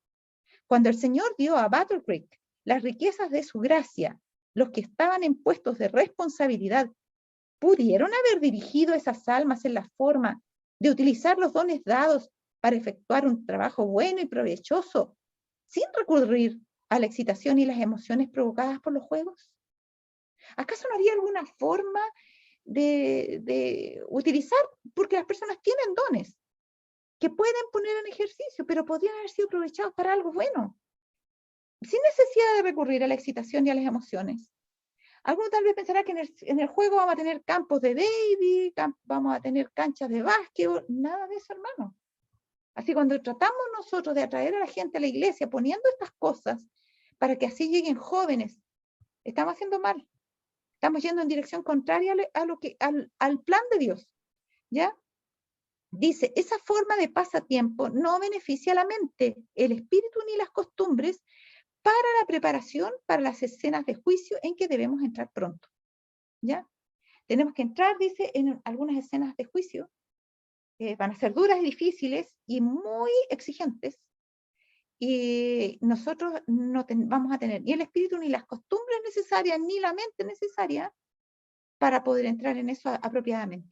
Cuando el Señor dio a Battle Creek las riquezas de su gracia, los que estaban en puestos de responsabilidad, ¿pudieron haber dirigido esas almas en la forma de utilizar los dones dados para efectuar un trabajo bueno y provechoso, sin recurrir a la excitación y las emociones provocadas por los juegos? ¿Acaso no había alguna forma de utilizar, porque las personas tienen dones que pueden poner en ejercicio, pero podrían haber sido aprovechados para algo bueno, sin necesidad de recurrir a la excitación y a las emociones? Alguno tal vez pensará que en el juego vamos a tener campos de baby, vamos a tener canchas de básquetbol, nada de eso, hermano. Así cuando tratamos nosotros de atraer a la gente a la iglesia poniendo estas cosas para que así lleguen jóvenes, estamos haciendo mal. Estamos yendo en dirección contraria al plan de Dios, ¿ya? Dice, esa forma de pasatiempo no beneficia a la mente, el espíritu ni las costumbres para la preparación para las escenas de juicio en que debemos entrar pronto, ¿ya? Tenemos que entrar, dice, en algunas escenas de juicio, van a ser duras y difíciles y muy exigentes, y nosotros no vamos a tener ni el espíritu ni las costumbres necesarias, ni la mente necesaria para poder entrar en eso apropiadamente.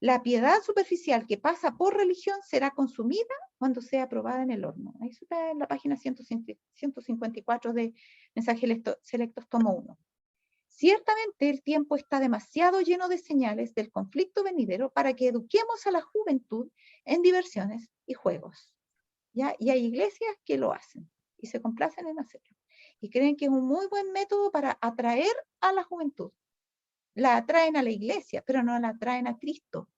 La piedad superficial que pasa por religión será consumida cuando sea probada en el horno. Eso está en la página 154 de Mensajes Selectos, tomo 1. Ciertamente el tiempo está demasiado lleno de señales del conflicto venidero para que eduquemos a la juventud en diversiones y juegos, ¿ya? Y hay iglesias que lo hacen y se complacen en hacerlo. Y creen que es un muy buen método para atraer a la juventud. La atraen a la iglesia, pero no la atraen a Cristo.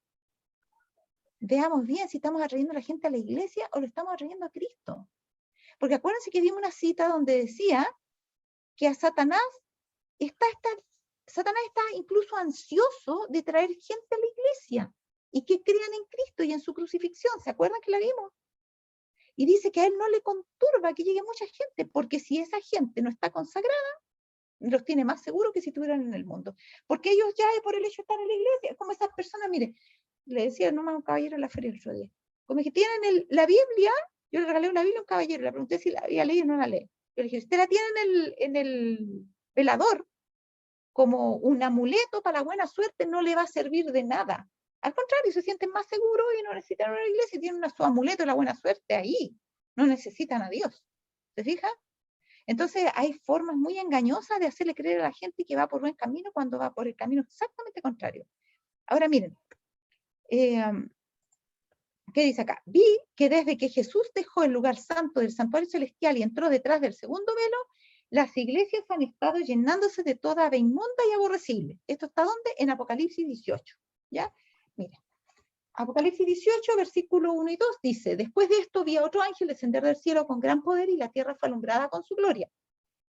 Veamos bien si estamos atrayendo a la gente a la iglesia o lo estamos atrayendo a Cristo. Porque acuérdense que vimos una cita donde decía que a Satanás está incluso ansioso de traer gente a la iglesia y que crean en Cristo y en su crucifixión. ¿Se acuerdan que la vimos? Y dice que a él no le conturba que llegue mucha gente, porque si esa gente no está consagrada, los tiene más seguros que si estuvieran en el mundo. Porque ellos ya por el hecho de estar en la iglesia, como esas personas, mire, le decía nomás a un caballero en la feria el otro día, como que tienen la Biblia, yo le regalé una Biblia a un caballero, le pregunté si la había leído o no la lee. Yo le dije, usted la tiene en el velador como un amuleto para la buena suerte, no le va a servir de nada. Al contrario, se sienten más seguros y no necesitan una iglesia, tienen su amuleto de la buena suerte ahí. No necesitan a Dios. ¿Se fija? Entonces hay formas muy engañosas de hacerle creer a la gente que va por buen camino cuando va por el camino exactamente contrario. Ahora miren, ¿qué dice acá? Vi que desde que Jesús dejó el lugar santo del santuario celestial y entró detrás del segundo velo, las iglesias han estado llenándose de toda ave inmunda y aborrecible. ¿Esto está dónde? En Apocalipsis 18. ¿Ya? Mira. Apocalipsis 18, versículo 1 y 2 dice, después de esto vi a otro ángel descender del cielo con gran poder y la tierra fue alumbrada con su gloria.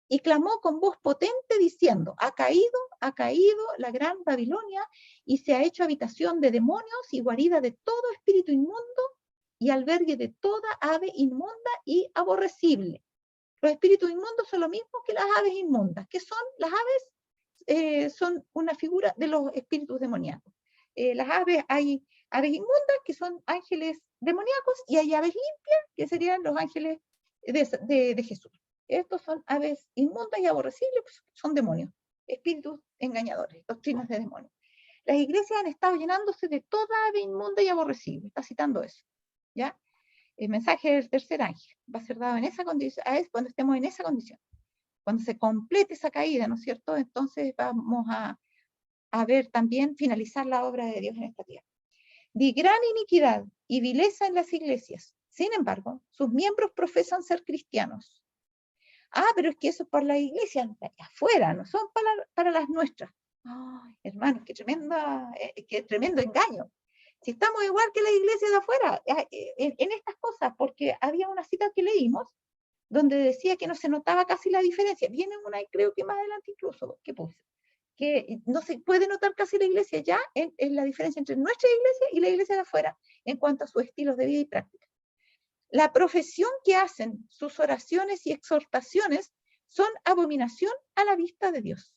Y clamó con voz potente diciendo, ha caído la gran Babilonia y se ha hecho habitación de demonios y guarida de todo espíritu inmundo y albergue de toda ave inmunda y aborrecible. Los espíritus inmundos son lo mismo que las aves inmundas. ¿Qué son? Las aves son una figura de los espíritus demoníacos. Las aves, hay aves inmundas que son ángeles demoníacos y hay aves limpias que serían los ángeles de Jesús. Estos son aves inmundas y aborrecibles, pues son demonios, espíritus engañadores, doctrinas de demonios. Las iglesias han estado llenándose de toda ave inmunda y aborrecible. Está citando eso, ¿ya? El mensaje del tercer ángel va a ser dado en esa condición, cuando estemos en esa condición. Cuando se complete esa caída, ¿no es cierto? Entonces vamos a ver también finalizar la obra de Dios en esta tierra. Vi gran iniquidad y vileza en las iglesias. Sin embargo, sus miembros profesan ser cristianos. Pero es que eso es para las iglesias de allá afuera, no son para las nuestras. Ay, hermanos, qué tremendo engaño. Si estamos igual que las iglesias de afuera, en estas cosas, porque había una cita que leímos, donde decía que no se notaba casi la diferencia. Viene una, y creo que más adelante incluso, que puse, que no se puede notar casi la iglesia ya en la diferencia entre nuestra iglesia y la iglesia de afuera, en cuanto a sus estilos de vida y práctica. La profesión que hacen, sus oraciones y exhortaciones, son abominación a la vista de Dios.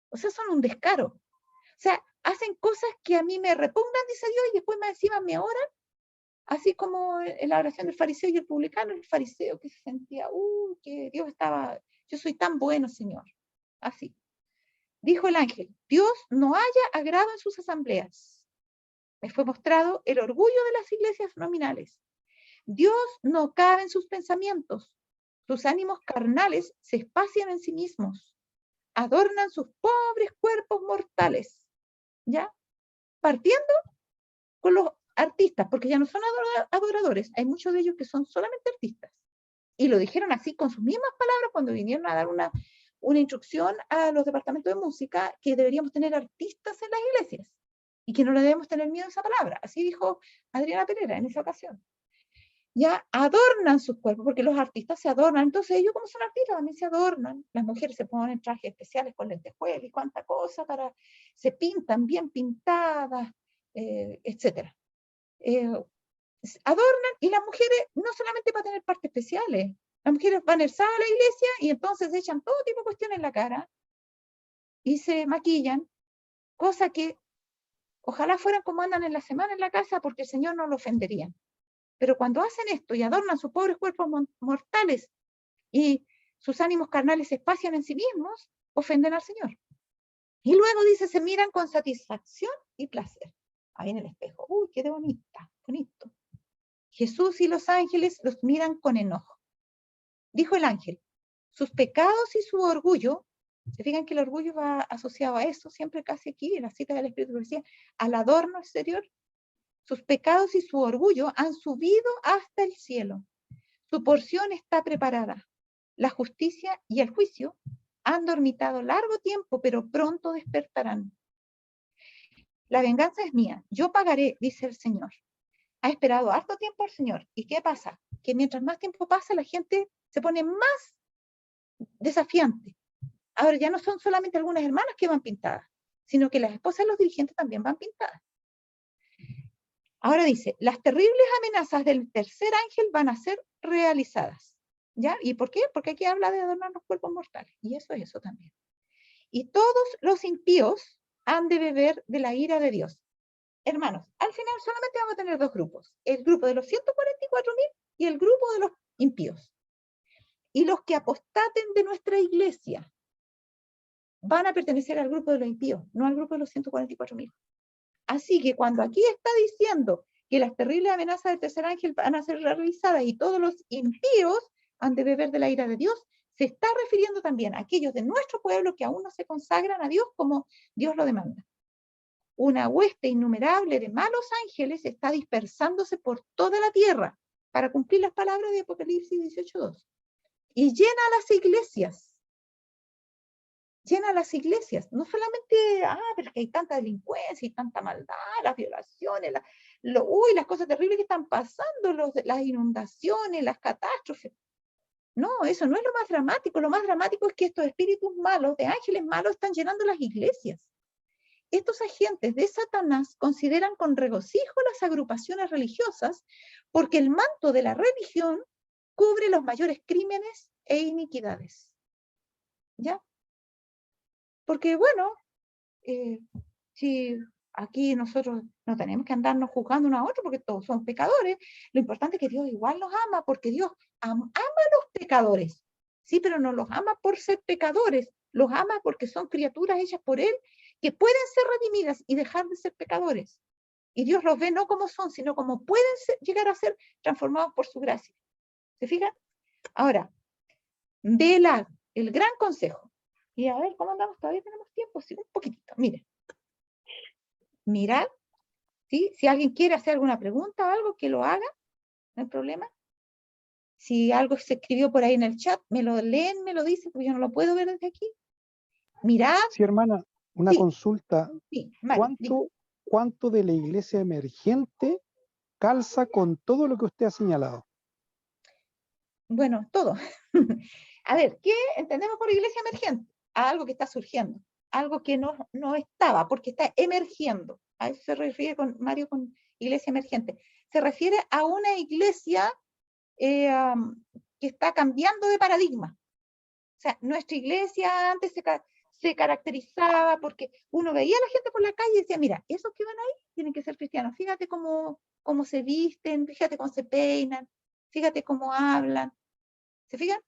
O sea, son un descaro. O sea, hacen cosas que a mí me repugnan, dice Dios, y después más encima me oran, así como en la oración del fariseo y el publicano, el fariseo que se sentía, que Dios estaba, yo soy tan bueno, Señor. Así. Dijo el ángel, Dios no haya agrado en sus asambleas. Me fue mostrado el orgullo de las iglesias nominales. Dios no cabe en sus pensamientos. Sus ánimos carnales se espacian en sí mismos. Adornan sus pobres cuerpos mortales. ¿Ya? Partiendo con los artistas, porque ya no son adoradores. Hay muchos de ellos que son solamente artistas. Y lo dijeron así con sus mismas palabras cuando vinieron a dar una instrucción a los departamentos de música, que deberíamos tener artistas en las iglesias y que no le debemos tener miedo a esa palabra. Así dijo Adriana Pereira en esa ocasión. Ya adornan sus cuerpos, porque los artistas se adornan, entonces ellos como son artistas también se adornan. Las mujeres se ponen trajes especiales con lentejuelas y cuánta cosa, se pintan bien pintadas, etc. Adornan, y las mujeres no solamente para tener partes especiales, las mujeres van a la iglesia y entonces echan todo tipo de cuestiones en la cara y se maquillan, cosa que ojalá fueran como andan en la semana en la casa, porque el Señor no lo ofendería. Pero cuando hacen esto y adornan sus pobres cuerpos mortales y sus ánimos carnales se espacian en sí mismos, ofenden al Señor. Y luego dice, se miran con satisfacción y placer. Ahí en el espejo. Uy, qué bonita, bonito. Jesús y los ángeles los miran con enojo. Dijo el ángel, sus pecados y su orgullo, se fijan que el orgullo va asociado a eso, siempre casi aquí, en la cita del Espíritu que decía, al adorno exterior. Sus pecados y su orgullo han subido hasta el cielo. Su porción está preparada. La justicia y el juicio han dormitado largo tiempo, pero pronto despertarán. La venganza es mía, yo pagaré, dice el Señor. Ha esperado harto tiempo el Señor. ¿Y qué pasa? Que mientras más tiempo pasa, la gente se pone más desafiante. Ahora ya no son solamente algunas hermanas que van pintadas, sino que las esposas de los dirigentes también van pintadas. Ahora dice, las terribles amenazas del tercer ángel van a ser realizadas. ¿Ya? ¿Y por qué? Porque aquí habla de adornar los cuerpos mortales. Y eso es eso también. Y todos los impíos han de beber de la ira de Dios. Hermanos, al final solamente vamos a tener dos grupos. El grupo de los 144.000 y el grupo de los impíos. Y los que apostaten de nuestra iglesia van a pertenecer al grupo de los impíos, no al grupo de los 144.000. Así que cuando aquí está diciendo que las terribles amenazas del tercer ángel van a ser realizadas y todos los impíos han de beber de la ira de Dios, se está refiriendo también a aquellos de nuestro pueblo que aún no se consagran a Dios como Dios lo demanda. Una hueste innumerable de malos ángeles está dispersándose por toda la tierra para cumplir las palabras de Apocalipsis 18:2. Y llena las iglesias. Llena las iglesias, no solamente, pero que hay tanta delincuencia y tanta maldad, las violaciones, las cosas terribles que están pasando, las inundaciones, las catástrofes. No, eso no es lo más dramático es que estos espíritus malos, de ángeles malos, están llenando las iglesias. Estos agentes de Satanás consideran con regocijo las agrupaciones religiosas porque el manto de la religión cubre los mayores crímenes e iniquidades. ¿Ya? Porque, bueno, si aquí nosotros no tenemos que andarnos juzgando uno a otro porque todos somos pecadores, lo importante es que Dios igual los ama, porque Dios ama a los pecadores, sí, pero no los ama por ser pecadores, los ama porque son criaturas hechas por Él que pueden ser redimidas y dejar de ser pecadores. Y Dios los ve no como son, sino como pueden llegar a ser transformados por su gracia. ¿Se fijan? Ahora, velad, el gran consejo. Y a ver, ¿cómo andamos? Todavía tenemos tiempo, sí, un poquitito. Miren. Mirad, ¿sí? Si alguien quiere hacer alguna pregunta o algo, que lo haga, no hay problema. Si algo se escribió por ahí en el chat, me lo leen, me lo dicen, porque yo no lo puedo ver desde aquí. Mirad. Sí, hermana, una consulta. Sí, Mario, ¿Cuánto de la iglesia emergente calza con todo lo que usted ha señalado? Bueno, todo. A ver, ¿qué entendemos por iglesia emergente? Algo que está surgiendo, algo que no estaba, porque está emergiendo. A eso se refiere Mario con iglesia emergente. Se refiere a una iglesia que está cambiando de paradigma. O sea, nuestra iglesia antes se caracterizaba porque uno veía a la gente por la calle y decía, mira, esos que van ahí tienen que ser cristianos. Fíjate cómo se visten, fíjate cómo se peinan, fíjate cómo hablan. ¿Se fijan?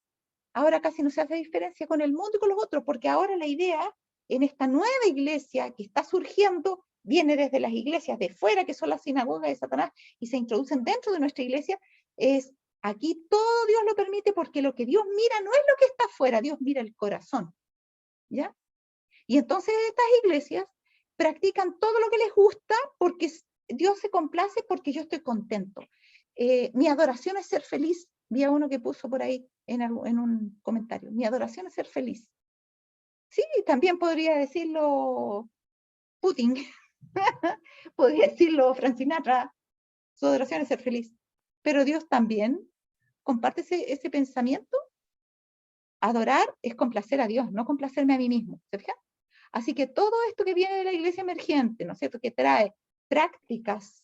Ahora casi no se hace diferencia con el mundo y con los otros, porque ahora la idea en esta nueva iglesia que está surgiendo viene desde las iglesias de fuera, que son las sinagogas de Satanás, y se introducen dentro de nuestra iglesia, es aquí todo Dios lo permite porque lo que Dios mira no es lo que está afuera, Dios mira el corazón. ¿Ya? Y entonces estas iglesias practican todo lo que les gusta porque Dios se complace porque yo estoy contento. Mi adoración es ser feliz. Vi a uno que puso por ahí en un comentario. Mi adoración es ser feliz. Sí, también podría decirlo Putin. Podría decirlo Frank Sinatra. Su adoración es ser feliz. Pero Dios también comparte ese pensamiento. Adorar es complacer a Dios, no complacerme a mí mismo. ¿Se fijan? Así que todo esto que viene de la iglesia emergente, ¿no es cierto?, que trae prácticas,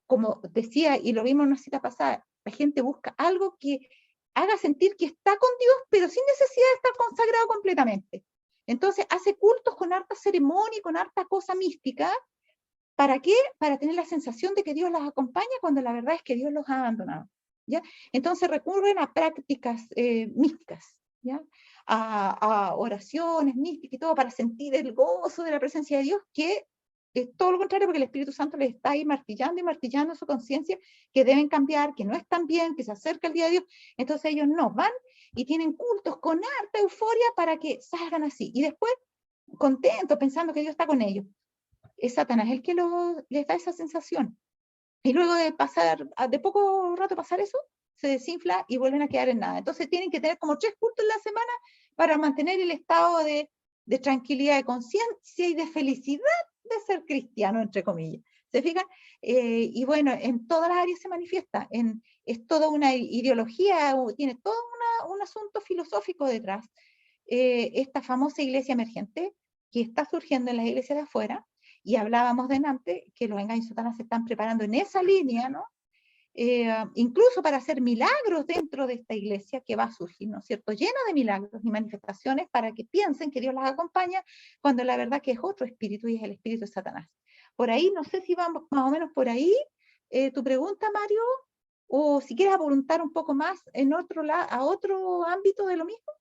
como decía, y lo vimos en una cita pasada, la gente busca algo que haga sentir que está con Dios, pero sin necesidad de estar consagrado completamente. Entonces hace cultos con harta ceremonia, con harta cosa mística. ¿Para qué? Para tener la sensación de que Dios las acompaña cuando la verdad es que Dios los ha abandonado. ¿Ya? Entonces recurren a prácticas místicas, ¿ya? A oraciones místicas y todo para sentir el gozo de la presencia de Dios, que es todo lo contrario, porque el Espíritu Santo les está ahí martillando y martillando su conciencia, que deben cambiar, que no están bien, que se acerca el día de Dios. Entonces ellos no van y tienen cultos con harta euforia para que salgan así. Y después, contentos, pensando que Dios está con ellos. Es Satanás el que les da esa sensación. Y luego de poco rato pasar eso, se desinfla y vuelven a quedar en nada. Entonces tienen que tener como 3 cultos en la semana para mantener el estado de tranquilidad, de conciencia y de felicidad de ser cristiano, entre comillas. ¿Se fijan? Y bueno, en todas las áreas se manifiesta. Es toda una ideología, tiene todo un asunto filosófico detrás. Esta famosa iglesia emergente que está surgiendo en las iglesias de afuera, y hablábamos de antes que los engaños satanas se están preparando en esa línea, ¿no? Incluso para hacer milagros dentro de esta iglesia que va a surgir, ¿no es cierto?, llena de milagros y manifestaciones para que piensen que Dios las acompaña, cuando la verdad que es otro espíritu y es el espíritu de Satanás. Por ahí, no sé si vamos más o menos por ahí, tu pregunta, Mario, o si quieres apuntar un poco más en a otro ámbito de lo mismo.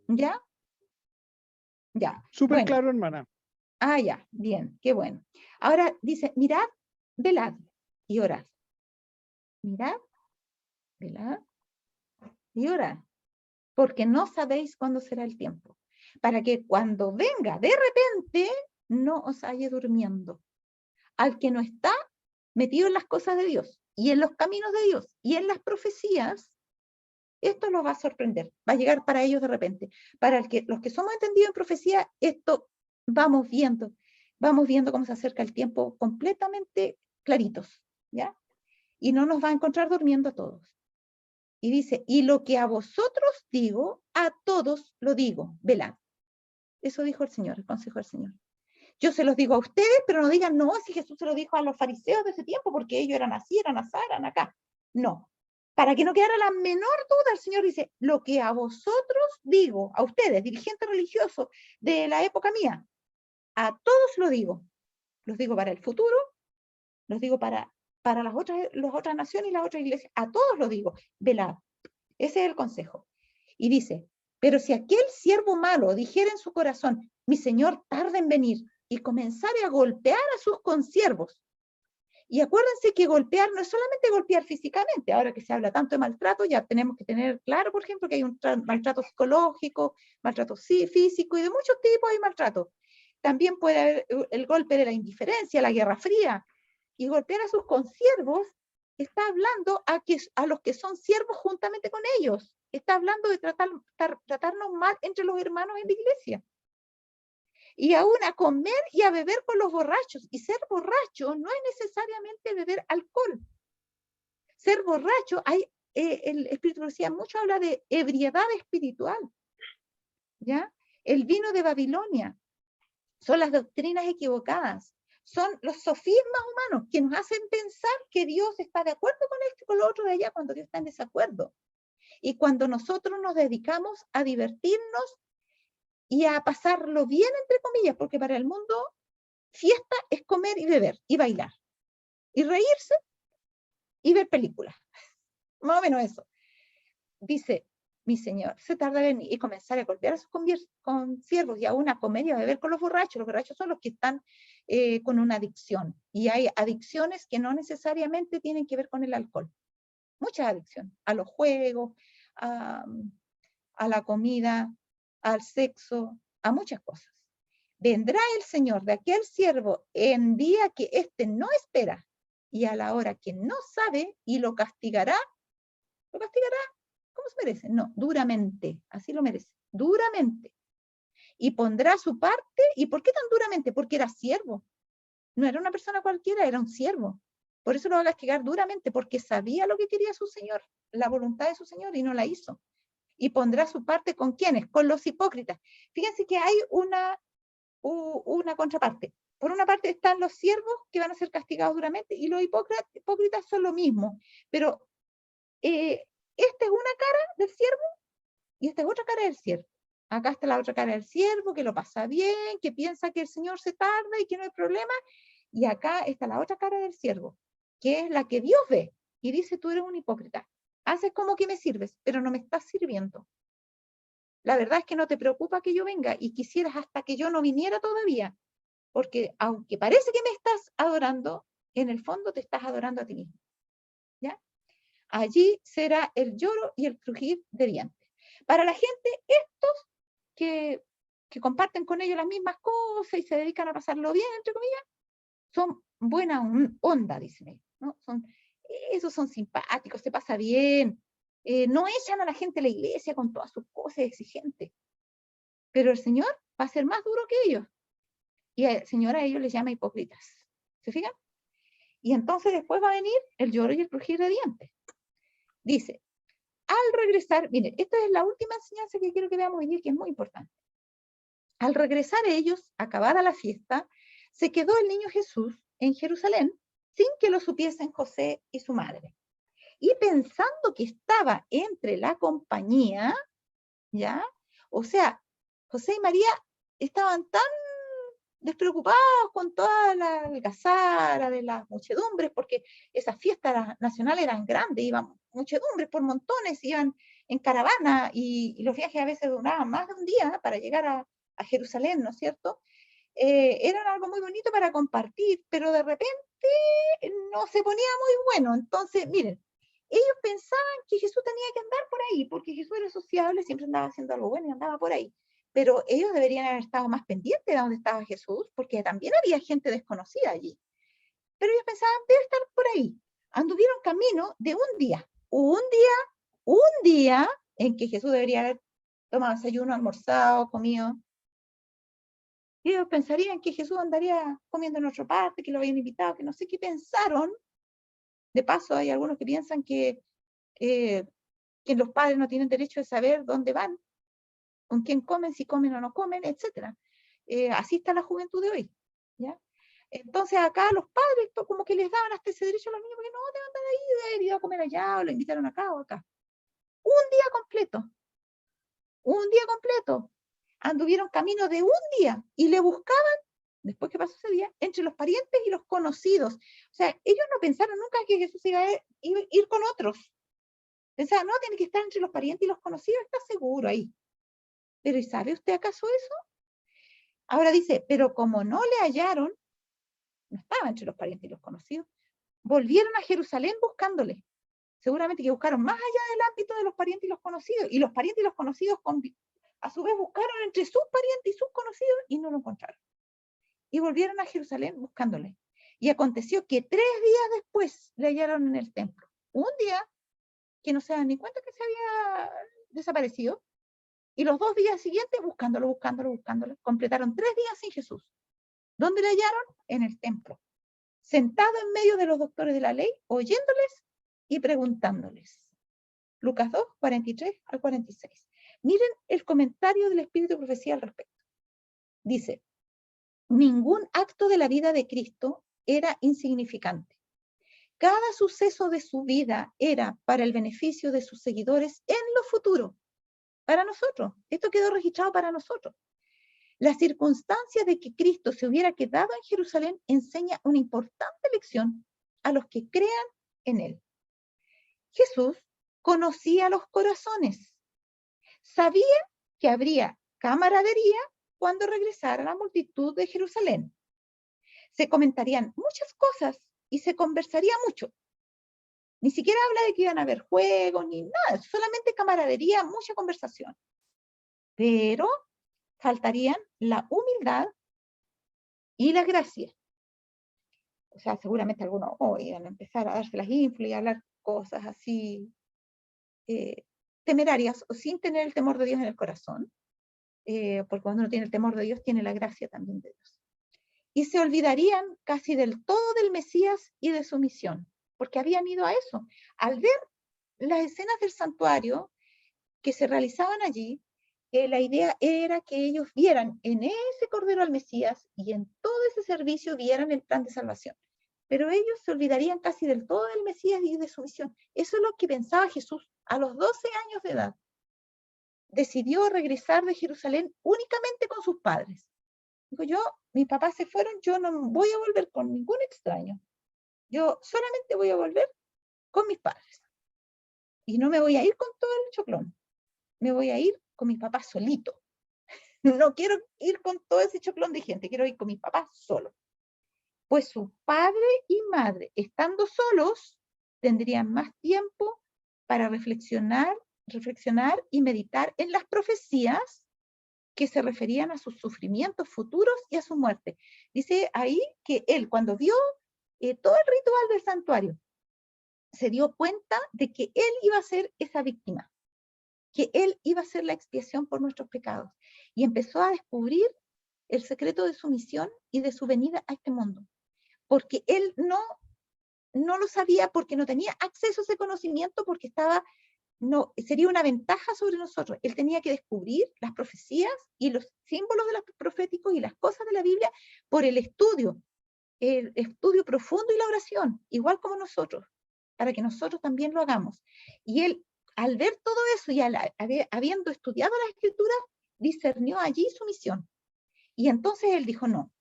¿Ya? Ya. Súper Bueno. claro, hermana. Ah, ya, bien, qué bueno. Ahora dice, mirad, velad y orad. Mirad, velad y orad, porque no sabéis cuándo será el tiempo, para que cuando venga de repente no os halle durmiendo. Al que no está metido en las cosas de Dios y en los caminos de Dios y en las profecías, esto los va a sorprender, va a llegar para ellos de repente. Para los que somos entendidos en profecía, esto vamos viendo cómo se acerca el tiempo completamente claritos, ¿ya? Y no nos va a encontrar durmiendo a todos. Y dice, y lo que a vosotros digo, a todos lo digo, velad. Eso dijo el Señor, el consejo del Señor. Yo se los digo a ustedes, pero no digan, no, si Jesús se lo dijo a los fariseos de ese tiempo, porque ellos eran así, eran así, eran acá. No. Para que no quedara la menor duda, el Señor dice, lo que a vosotros digo, a ustedes, dirigentes religiosos de la época mía, a todos lo digo. Los digo para el futuro, los digo para las otras naciones y las otras iglesias. A todos lo digo, velad. Ese es el consejo. Y dice, pero si aquel siervo malo dijera en su corazón, mi Señor tarda en venir, y comenzare a golpear a sus consiervos. Y acuérdense que golpear no es solamente golpear físicamente. Ahora que se habla tanto de maltrato, ya tenemos que tener claro, por ejemplo, que hay un maltrato psicológico, maltrato físico, y de muchos tipos hay maltrato. También puede haber el golpe de la indiferencia, la guerra fría. Y golpear a sus consiervos está hablando a los que son siervos juntamente con ellos. Está hablando de tratarnos mal entre los hermanos en la iglesia. Y aún a comer y a beber con los borrachos. Y ser borracho no es necesariamente beber alcohol. Ser borracho, el Espíritu decía mucho, habla de ebriedad espiritual. ¿Ya? El vino de Babilonia. Son las doctrinas equivocadas. son los sofismas humanos que nos hacen pensar que Dios está de acuerdo con esto y con lo otro de allá cuando Dios está en desacuerdo. Y cuando nosotros nos dedicamos a divertirnos y a pasarlo bien, entre comillas, porque para el mundo fiesta es comer y beber y bailar y reírse y ver películas. Más o menos eso. Dice, mi señor se tarda en venir, y comenzar a golpear a sus consiervos y a una comer y a beber con los borrachos. Los borrachos son los que están con una adicción. Y hay adicciones que no necesariamente tienen que ver con el alcohol. Muchas adicciones. A los juegos, a la comida, al sexo, a muchas cosas. Vendrá el Señor de aquel siervo en día que éste no espera y a la hora que no sabe y lo castigará ¿cómo se merece? No, duramente, así lo merece, duramente. Y pondrá su parte. ¿Y por qué tan duramente? Porque era siervo. No era una persona cualquiera, era un siervo. Por eso lo va a castigar duramente, porque sabía lo que quería su Señor, la voluntad de su Señor, y no la hizo. Y pondrá su parte ¿con quiénes? Con los hipócritas. Fíjense que hay una contraparte. Por una parte están los siervos que van a ser castigados duramente, y los hipócritas son lo mismo. Pero esta es una cara del siervo y esta es otra cara del siervo. Acá está la otra cara del siervo que lo pasa bien, que piensa que el Señor se tarda y que no hay problema. Y acá está la otra cara del siervo, que es la que Dios ve y dice, tú eres un hipócrita. Haces como que me sirves, pero no me estás sirviendo. La verdad es que no te preocupa que yo venga y quisieras hasta que yo no viniera todavía, porque aunque parece que me estás adorando, en el fondo te estás adorando a ti mismo. ¿Ya? Allí será el lloro y el crujir de dientes. Para la gente, estos que comparten con ellos las mismas cosas y se dedican a pasarlo bien, entre comillas, son buena onda, dicen ellos, ¿no? Esos son simpáticos, se pasa bien, no echan a la gente a la iglesia con todas sus cosas exigentes. Pero el Señor va a ser más duro que ellos. Y el Señor a ellos les llama hipócritas. ¿Se fijan? Y entonces después va a venir el lloro y el crujir de dientes. Dice, al regresar, miren, esta es la última enseñanza que quiero que veamos hoy día, que es muy importante. Al regresar ellos, acabada la fiesta, se quedó el niño Jesús en Jerusalén sin que lo supiesen José y su madre. Y pensando que estaba entre la compañía, ¿ya? O sea, José y María estaban tan despreocupados con toda la algazara de las muchedumbres, porque esas fiestas nacionales eran grandes, iban muchedumbres por montones, iban en caravana y los viajes a veces duraban más de un día para llegar a Jerusalén, ¿no es cierto? Eran algo muy bonito para compartir, pero de repente no se ponía muy bueno. Entonces, miren, ellos pensaban que Jesús tenía que andar por ahí, porque Jesús era sociable, siempre andaba haciendo algo bueno y andaba por ahí. Pero ellos deberían haber estado más pendientes de dónde estaba Jesús, porque también había gente desconocida allí. Pero ellos pensaban, debe estar por ahí. Anduvieron camino de un día en que Jesús debería haber tomado desayuno, almorzado, comido. Y ellos pensarían que Jesús andaría comiendo en otra parte, que lo habían invitado, que no sé qué pensaron. De paso, hay algunos que piensan que los padres no tienen derecho de saber dónde van, con quién comen, si comen o no comen, etc. Así está la juventud de hoy. ¿Ya? Entonces acá los padres como que les daban hasta ese derecho a los niños, porque no, te mandan ahí, de haber ido a comer allá, o lo invitaron acá o acá. Un día completo. Anduvieron camino de un día y le buscaban, después que pasó ese día, entre los parientes y los conocidos. O sea, ellos no pensaron nunca que Jesús iba a ir con otros. Pensaban, no, tiene que estar entre los parientes y los conocidos, está seguro ahí. Pero ¿y sabe usted acaso eso? Ahora dice, pero como no le hallaron, no estaba entre los parientes y los conocidos, volvieron a Jerusalén buscándole. Seguramente que buscaron más allá del ámbito de los parientes y los conocidos, y los parientes y los conocidos a su vez buscaron entre sus parientes y sus conocidos y no lo encontraron. Y volvieron a Jerusalén buscándole. Y aconteció que 3 días después le hallaron en el templo. Un día que no se dan ni cuenta que se había desaparecido, y los 2 días siguientes buscándolo. Completaron 3 días sin Jesús. ¿Dónde le hallaron? En el templo. Sentado en medio de los doctores de la ley, oyéndoles y preguntándoles. Lucas 2, 43 al 46. Miren el comentario del Espíritu de Profecía al respecto. Dice, ningún acto de la vida de Cristo era insignificante. Cada suceso de su vida era para el beneficio de sus seguidores en lo futuro, para nosotros. Esto quedó registrado para nosotros. La circunstancia de que Cristo se hubiera quedado en Jerusalén enseña una importante lección a los que crean en él. Jesús conocía los corazones. Sabía que habría camaradería cuando regresara la multitud de Jerusalén. Se comentarían muchas cosas y se conversaría mucho. Ni siquiera habla de que iban a haber juegos ni nada, solamente camaradería, mucha conversación. Pero faltarían la humildad y la gracia. O sea, seguramente algunos iban a empezar a darse las inflas y a hablar cosas así temerarias o sin tener el temor de Dios en el corazón. Porque cuando uno tiene el temor de Dios, tiene la gracia también de Dios. Y se olvidarían casi del todo del Mesías y de su misión, porque habían ido a eso. Al ver las escenas del santuario que se realizaban allí, la idea era que ellos vieran en ese Cordero al Mesías y en todo ese servicio vieran el plan de salvación. Pero ellos se olvidarían casi del todo del Mesías y de su misión. Eso es lo que pensaba Jesús a los 12 años de edad. Decidió regresar de Jerusalén únicamente con sus padres. Dijo, mis papás se fueron, yo no voy a volver con ningún extraño. Yo solamente voy a volver con mis padres. Y no me voy a ir con todo el choclón. Me voy a ir con mis papás solito. No quiero ir con todo ese choclón de gente, quiero ir con mis papás solo. Pues su padre y madre, estando solos, tendrían más tiempo para reflexionar y meditar en las profecías que se referían a sus sufrimientos futuros y a su muerte. Dice ahí que él, cuando vio todo el ritual del santuario, se dio cuenta de que él iba a ser esa víctima, que él iba a ser la expiación por nuestros pecados. Y empezó a descubrir el secreto de su misión y de su venida a este mundo. Porque él no lo sabía, porque no tenía acceso a ese conocimiento, porque sería una ventaja sobre nosotros. Él tenía que descubrir las profecías y los símbolos de los proféticos y las cosas de la Biblia por el estudio profundo y la oración, igual como nosotros, para que nosotros también lo hagamos. Y él, al ver todo eso y habiendo estudiado las escrituras, discernió allí su misión. Y entonces él dijo, no,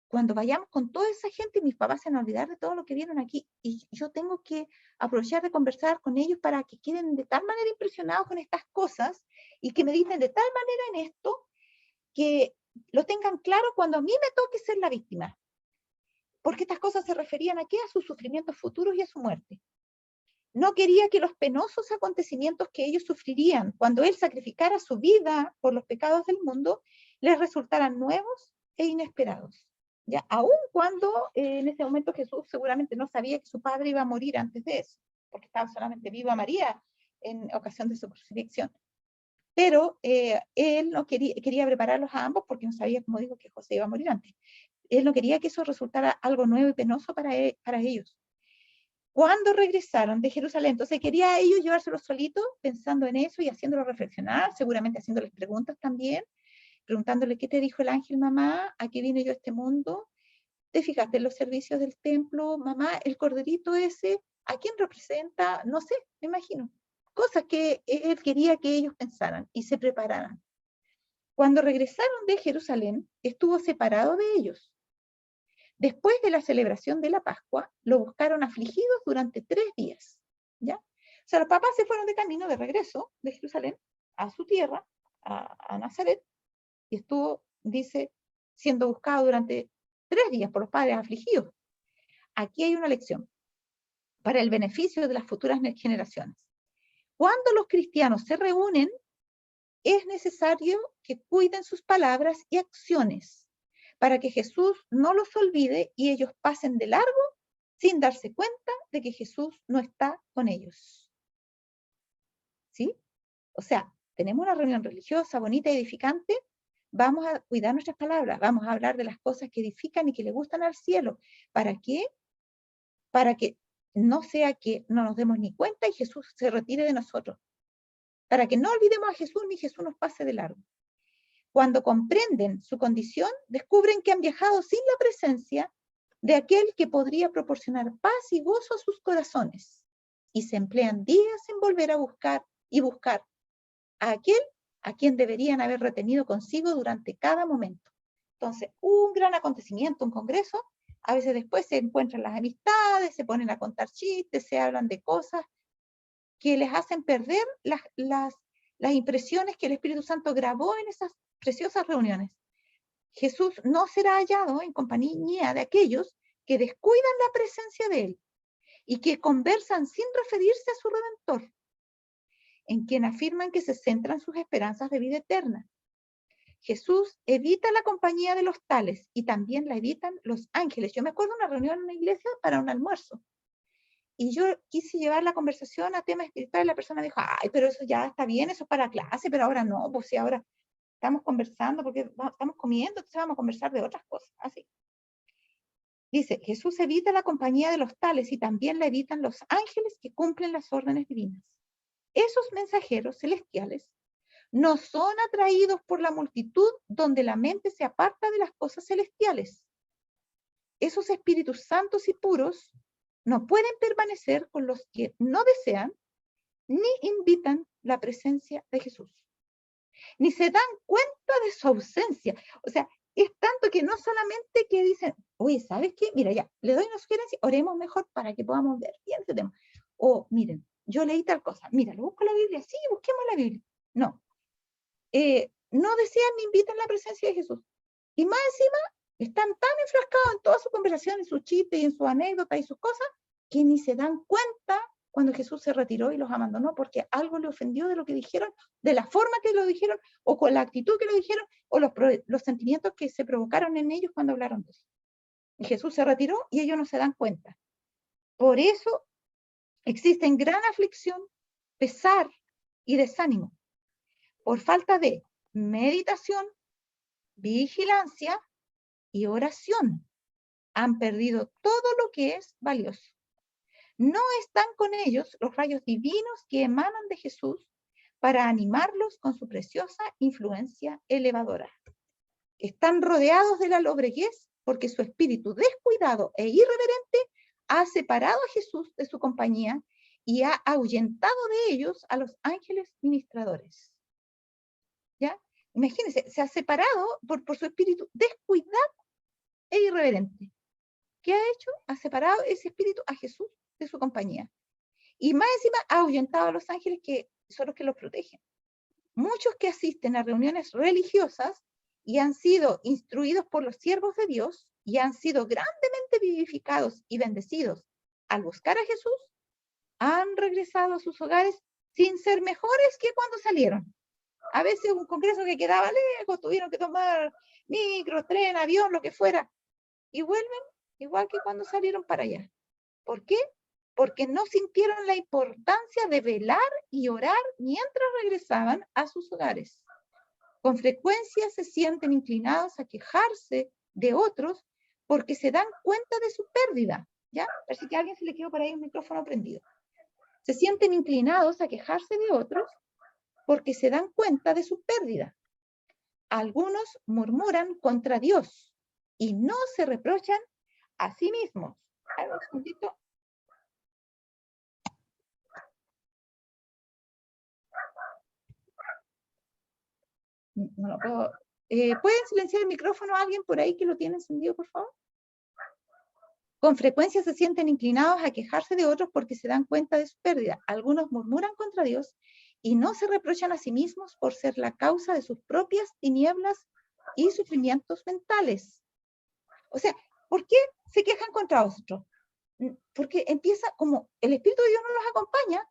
cuando vayamos con toda esa gente, mis papás se van a olvidar de todo lo que vieron aquí, y yo tengo que aprovechar de conversar con ellos para que queden de tal manera impresionados con estas cosas y que mediten de tal manera en esto que lo tengan claro cuando a mí me toque ser la víctima. Porque estas cosas se referían a ¿qué? A sus sufrimientos futuros y a su muerte. No quería que los penosos acontecimientos que ellos sufrirían cuando él sacrificara su vida por los pecados del mundo les resultaran nuevos e inesperados. Ya, aun cuando en ese momento Jesús seguramente no sabía que su padre iba a morir antes de eso, porque estaba solamente viva María en ocasión de su crucifixión. Pero él no quería prepararlos a ambos porque no sabía, como dijo, que José iba a morir antes. Él no quería que eso resultara algo nuevo y penoso para ellos. Cuando regresaron de Jerusalén, entonces quería a ellos llevárselos solitos, pensando en eso y haciéndolos reflexionar, seguramente haciéndoles preguntas también, preguntándole, ¿qué te dijo el ángel, mamá? ¿A qué vine yo a este mundo? ¿Te fijaste en los servicios del templo? Mamá, el corderito ese, ¿a quién representa? No sé, me imagino. Cosas que él quería que ellos pensaran y se prepararan. Cuando regresaron de Jerusalén, estuvo separado de ellos. Después de la celebración de la Pascua, lo buscaron afligidos durante 3 días. ¿Ya? O sea, los papás se fueron de camino de regreso de Jerusalén a su tierra, a Nazaret, y estuvo, dice, siendo buscado durante 3 días por los padres afligidos. Aquí hay una lección para el beneficio de las futuras generaciones. Cuando los cristianos se reúnen, es necesario que cuiden sus palabras y acciones para que Jesús no los olvide y ellos pasen de largo sin darse cuenta de que Jesús no está con ellos. ¿Sí? O sea, tenemos una reunión religiosa, bonita y edificante, vamos a cuidar nuestras palabras, vamos a hablar de las cosas que edifican y que le gustan al cielo. ¿Para qué? Para que no sea que no nos demos ni cuenta y Jesús se retire de nosotros. Para que no olvidemos a Jesús ni Jesús nos pase de largo. Cuando comprenden su condición, descubren que han viajado sin la presencia de aquel que podría proporcionar paz y gozo a sus corazones, y se emplean días en volver a buscar a aquel a quien deberían haber retenido consigo durante cada momento. Entonces, un gran acontecimiento, un congreso, a veces después se encuentran las amistades, se ponen a contar chistes, se hablan de cosas que les hacen perder las impresiones que el Espíritu Santo grabó en esas preciosas reuniones. Jesús no será hallado en compañía de aquellos que descuidan la presencia de Él y que conversan sin referirse a su Redentor, en quien afirman que se centran sus esperanzas de vida eterna. Jesús evita la compañía de los tales y también la evitan los ángeles. Yo me acuerdo de una reunión en una iglesia para un almuerzo y yo quise llevar la conversación a temas espirituales y la persona dijo, ay, pero eso ya está bien, eso es para clase, pero ahora no, pues si ahora estamos conversando porque estamos comiendo, entonces vamos a conversar de otras cosas, así. Dice, Jesús evita la compañía de los tales y también la evitan los ángeles que cumplen las órdenes divinas. Esos mensajeros celestiales no son atraídos por la multitud donde la mente se aparta de las cosas celestiales. Esos espíritus santos y puros no pueden permanecer con los que no desean ni invitan la presencia de Jesús, ni se dan cuenta de su ausencia. O sea, es tanto que no solamente que dicen, oye, ¿sabes qué? Mira, ya, le doy una sugerencia, oremos mejor para que podamos ver bien este tema. O, miren, yo leí tal cosa, mira, lo busco en la Biblia, sí, busquemos la Biblia. No, no desean ni invitan la presencia de Jesús. Y más encima, están tan enfrascados en toda su conversación, en sus chistes y en sus anécdotas y sus cosas, que ni se dan cuenta cuando Jesús se retiró y los abandonó porque algo le ofendió de lo que dijeron, de la forma que lo dijeron, o con la actitud que lo dijeron, o los sentimientos que se provocaron en ellos cuando hablaron de eso. Y Jesús se retiró y ellos no se dan cuenta. Por eso existen gran aflicción, pesar y desánimo, por falta de meditación, vigilancia y oración. Han perdido todo lo que es valioso. No están con ellos los rayos divinos que emanan de Jesús para animarlos con su preciosa influencia elevadora. Están rodeados de la lobreguez porque su espíritu descuidado e irreverente ha separado a Jesús de su compañía y ha ahuyentado de ellos a los ángeles ministradores. ¿Ya? Imagínense, se ha separado por su espíritu descuidado e irreverente. ¿Qué ha hecho? Ha separado ese espíritu a Jesús de su compañía. Y más encima ha ahuyentado a los ángeles que son los que los protegen. Muchos que asisten a reuniones religiosas y han sido instruidos por los siervos de Dios y han sido grandemente vivificados y bendecidos al buscar a Jesús, han regresado a sus hogares sin ser mejores que cuando salieron. A veces un congreso que quedaba lejos, tuvieron que tomar micro, tren, avión, lo que fuera, y vuelven igual que cuando salieron para allá. ¿Por qué? Porque no sintieron la importancia de velar y orar mientras regresaban a sus hogares. Con frecuencia se sienten inclinados a quejarse de otros porque se dan cuenta de su pérdida. ¿Ya? Parece que a alguien se le quedó por ahí un micrófono prendido. Se sienten inclinados a quejarse de otros porque se dan cuenta de su pérdida. Algunos murmuran contra Dios y no se reprochan a sí mismos. A ver, un segundito. No lo puedo. ¿Pueden silenciar el micrófono a alguien por ahí que lo tiene encendido, por favor? Con frecuencia se sienten inclinados a quejarse de otros porque se dan cuenta de su pérdida. Algunos murmuran contra Dios y no se reprochan a sí mismos por ser la causa de sus propias tinieblas y sufrimientos mentales. O sea, ¿por qué se quejan contra otros? Porque empieza como el Espíritu de Dios no los acompaña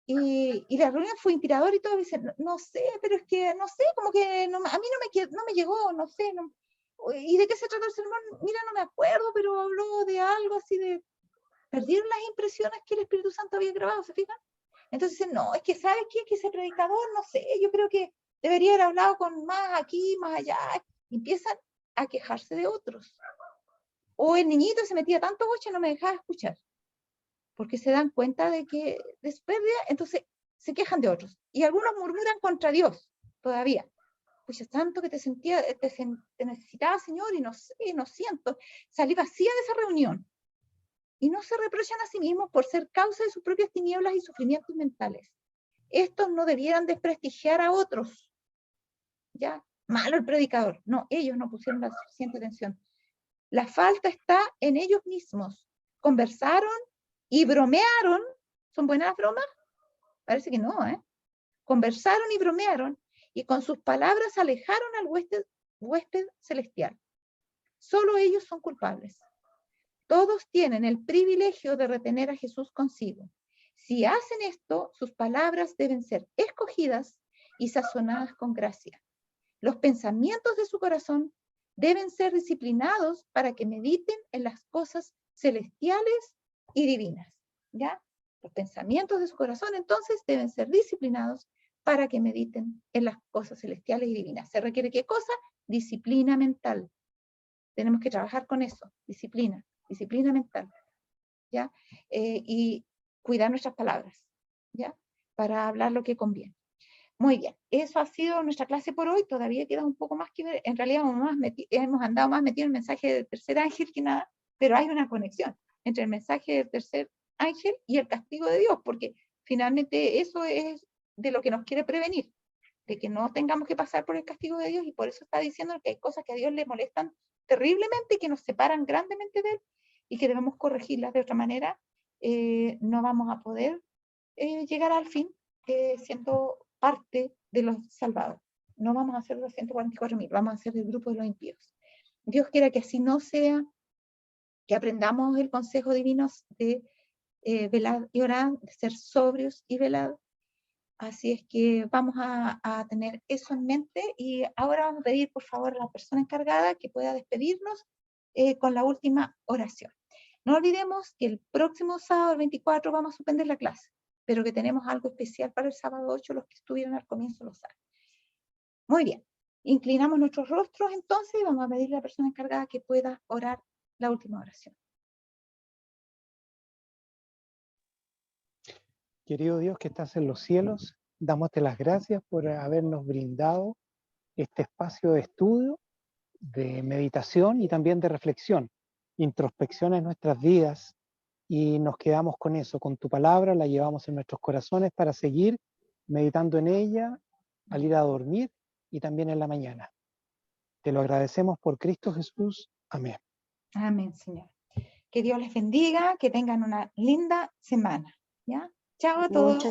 y la reunión fue inspiradora y todo, y dicen, no sé, pero es que no sé, como que no, a mí no me llegó, no sé, no, ¿y de qué se trata el sermón? Mira, no me acuerdo, pero habló de algo así de, perdieron las impresiones que el Espíritu Santo había grabado, ¿se fijan? Entonces dicen, no, es que ¿sabes qué? Que ese predicador, no sé, yo creo que debería haber hablado con más aquí, más allá, y empiezan a quejarse de otros. O el niñito se metía tanto boche no me dejaba escuchar. Porque se dan cuenta de que es pérdida, entonces se quejan de otros. Y algunos murmuran contra Dios todavía. pues tanto que te necesitaba, Señor, y no sé, no siento. Salí vacía de esa reunión. Y no se reprochan a sí mismos por ser causa de sus propias tinieblas y sufrimientos mentales. Estos no debieran desprestigiar a otros. Ya, malo el predicador. No, ellos no pusieron la suficiente atención. La falta está en ellos mismos. Conversaron y bromearon. ¿Son buenas bromas? Parece que no, ¿eh? Conversaron y bromearon, y con sus palabras alejaron al huésped celestial. Solo ellos son culpables. Todos tienen el privilegio de retener a Jesús consigo. Si hacen esto, sus palabras deben ser escogidas y sazonadas con gracia. Los pensamientos de su corazón deben ser disciplinados para que mediten en las cosas celestiales y divinas. ¿Ya? Los pensamientos de su corazón entonces deben ser disciplinados para que mediten en las cosas celestiales y divinas. ¿Se requiere qué cosa? Disciplina mental. Tenemos que trabajar con eso, disciplina mental, ¿ya? Y cuidar nuestras palabras, ¿ya? Para hablar lo que conviene. Muy bien, eso ha sido nuestra clase por hoy. Todavía queda un poco más que ver. En realidad hemos andado más metidos en el mensaje del tercer ángel que nada, pero hay una conexión entre el mensaje del tercer ángel y el castigo de Dios, porque finalmente eso es de lo que nos quiere prevenir, de que no tengamos que pasar por el castigo de Dios, y por eso está diciendo que hay cosas que a Dios le molestan terriblemente y que nos separan grandemente de Él, y que debemos corregirlas. De otra manera, no vamos a poder llegar al fin siendo parte de los salvados. No vamos a ser los 144.000, vamos a ser del grupo de los impíos. Dios quiera que así no sea, que aprendamos el consejo divino de velar y orar, de ser sobrios y velar. Así es que vamos a tener eso en mente, y ahora vamos a pedir por favor a la persona encargada que pueda despedirnos con la última oración. No olvidemos que el próximo sábado, el 24, vamos a suspender la clase, pero que tenemos algo especial para el sábado 8, los que estuvieron al comienzo lo saben. Muy bien, inclinamos nuestros rostros entonces y vamos a pedirle a la persona encargada que pueda orar la última oración. Querido Dios que estás en los cielos, dámoste las gracias por habernos brindado este espacio de estudio, de meditación y también de reflexión, introspección en nuestras vidas, y nos quedamos con eso, con tu palabra, la llevamos en nuestros corazones para seguir meditando en ella al ir a dormir y también en la mañana. Te lo agradecemos por Cristo Jesús. Amén. Amén, Señor. Que Dios les bendiga, que tengan una linda semana. ¿Ya? Chao a todos.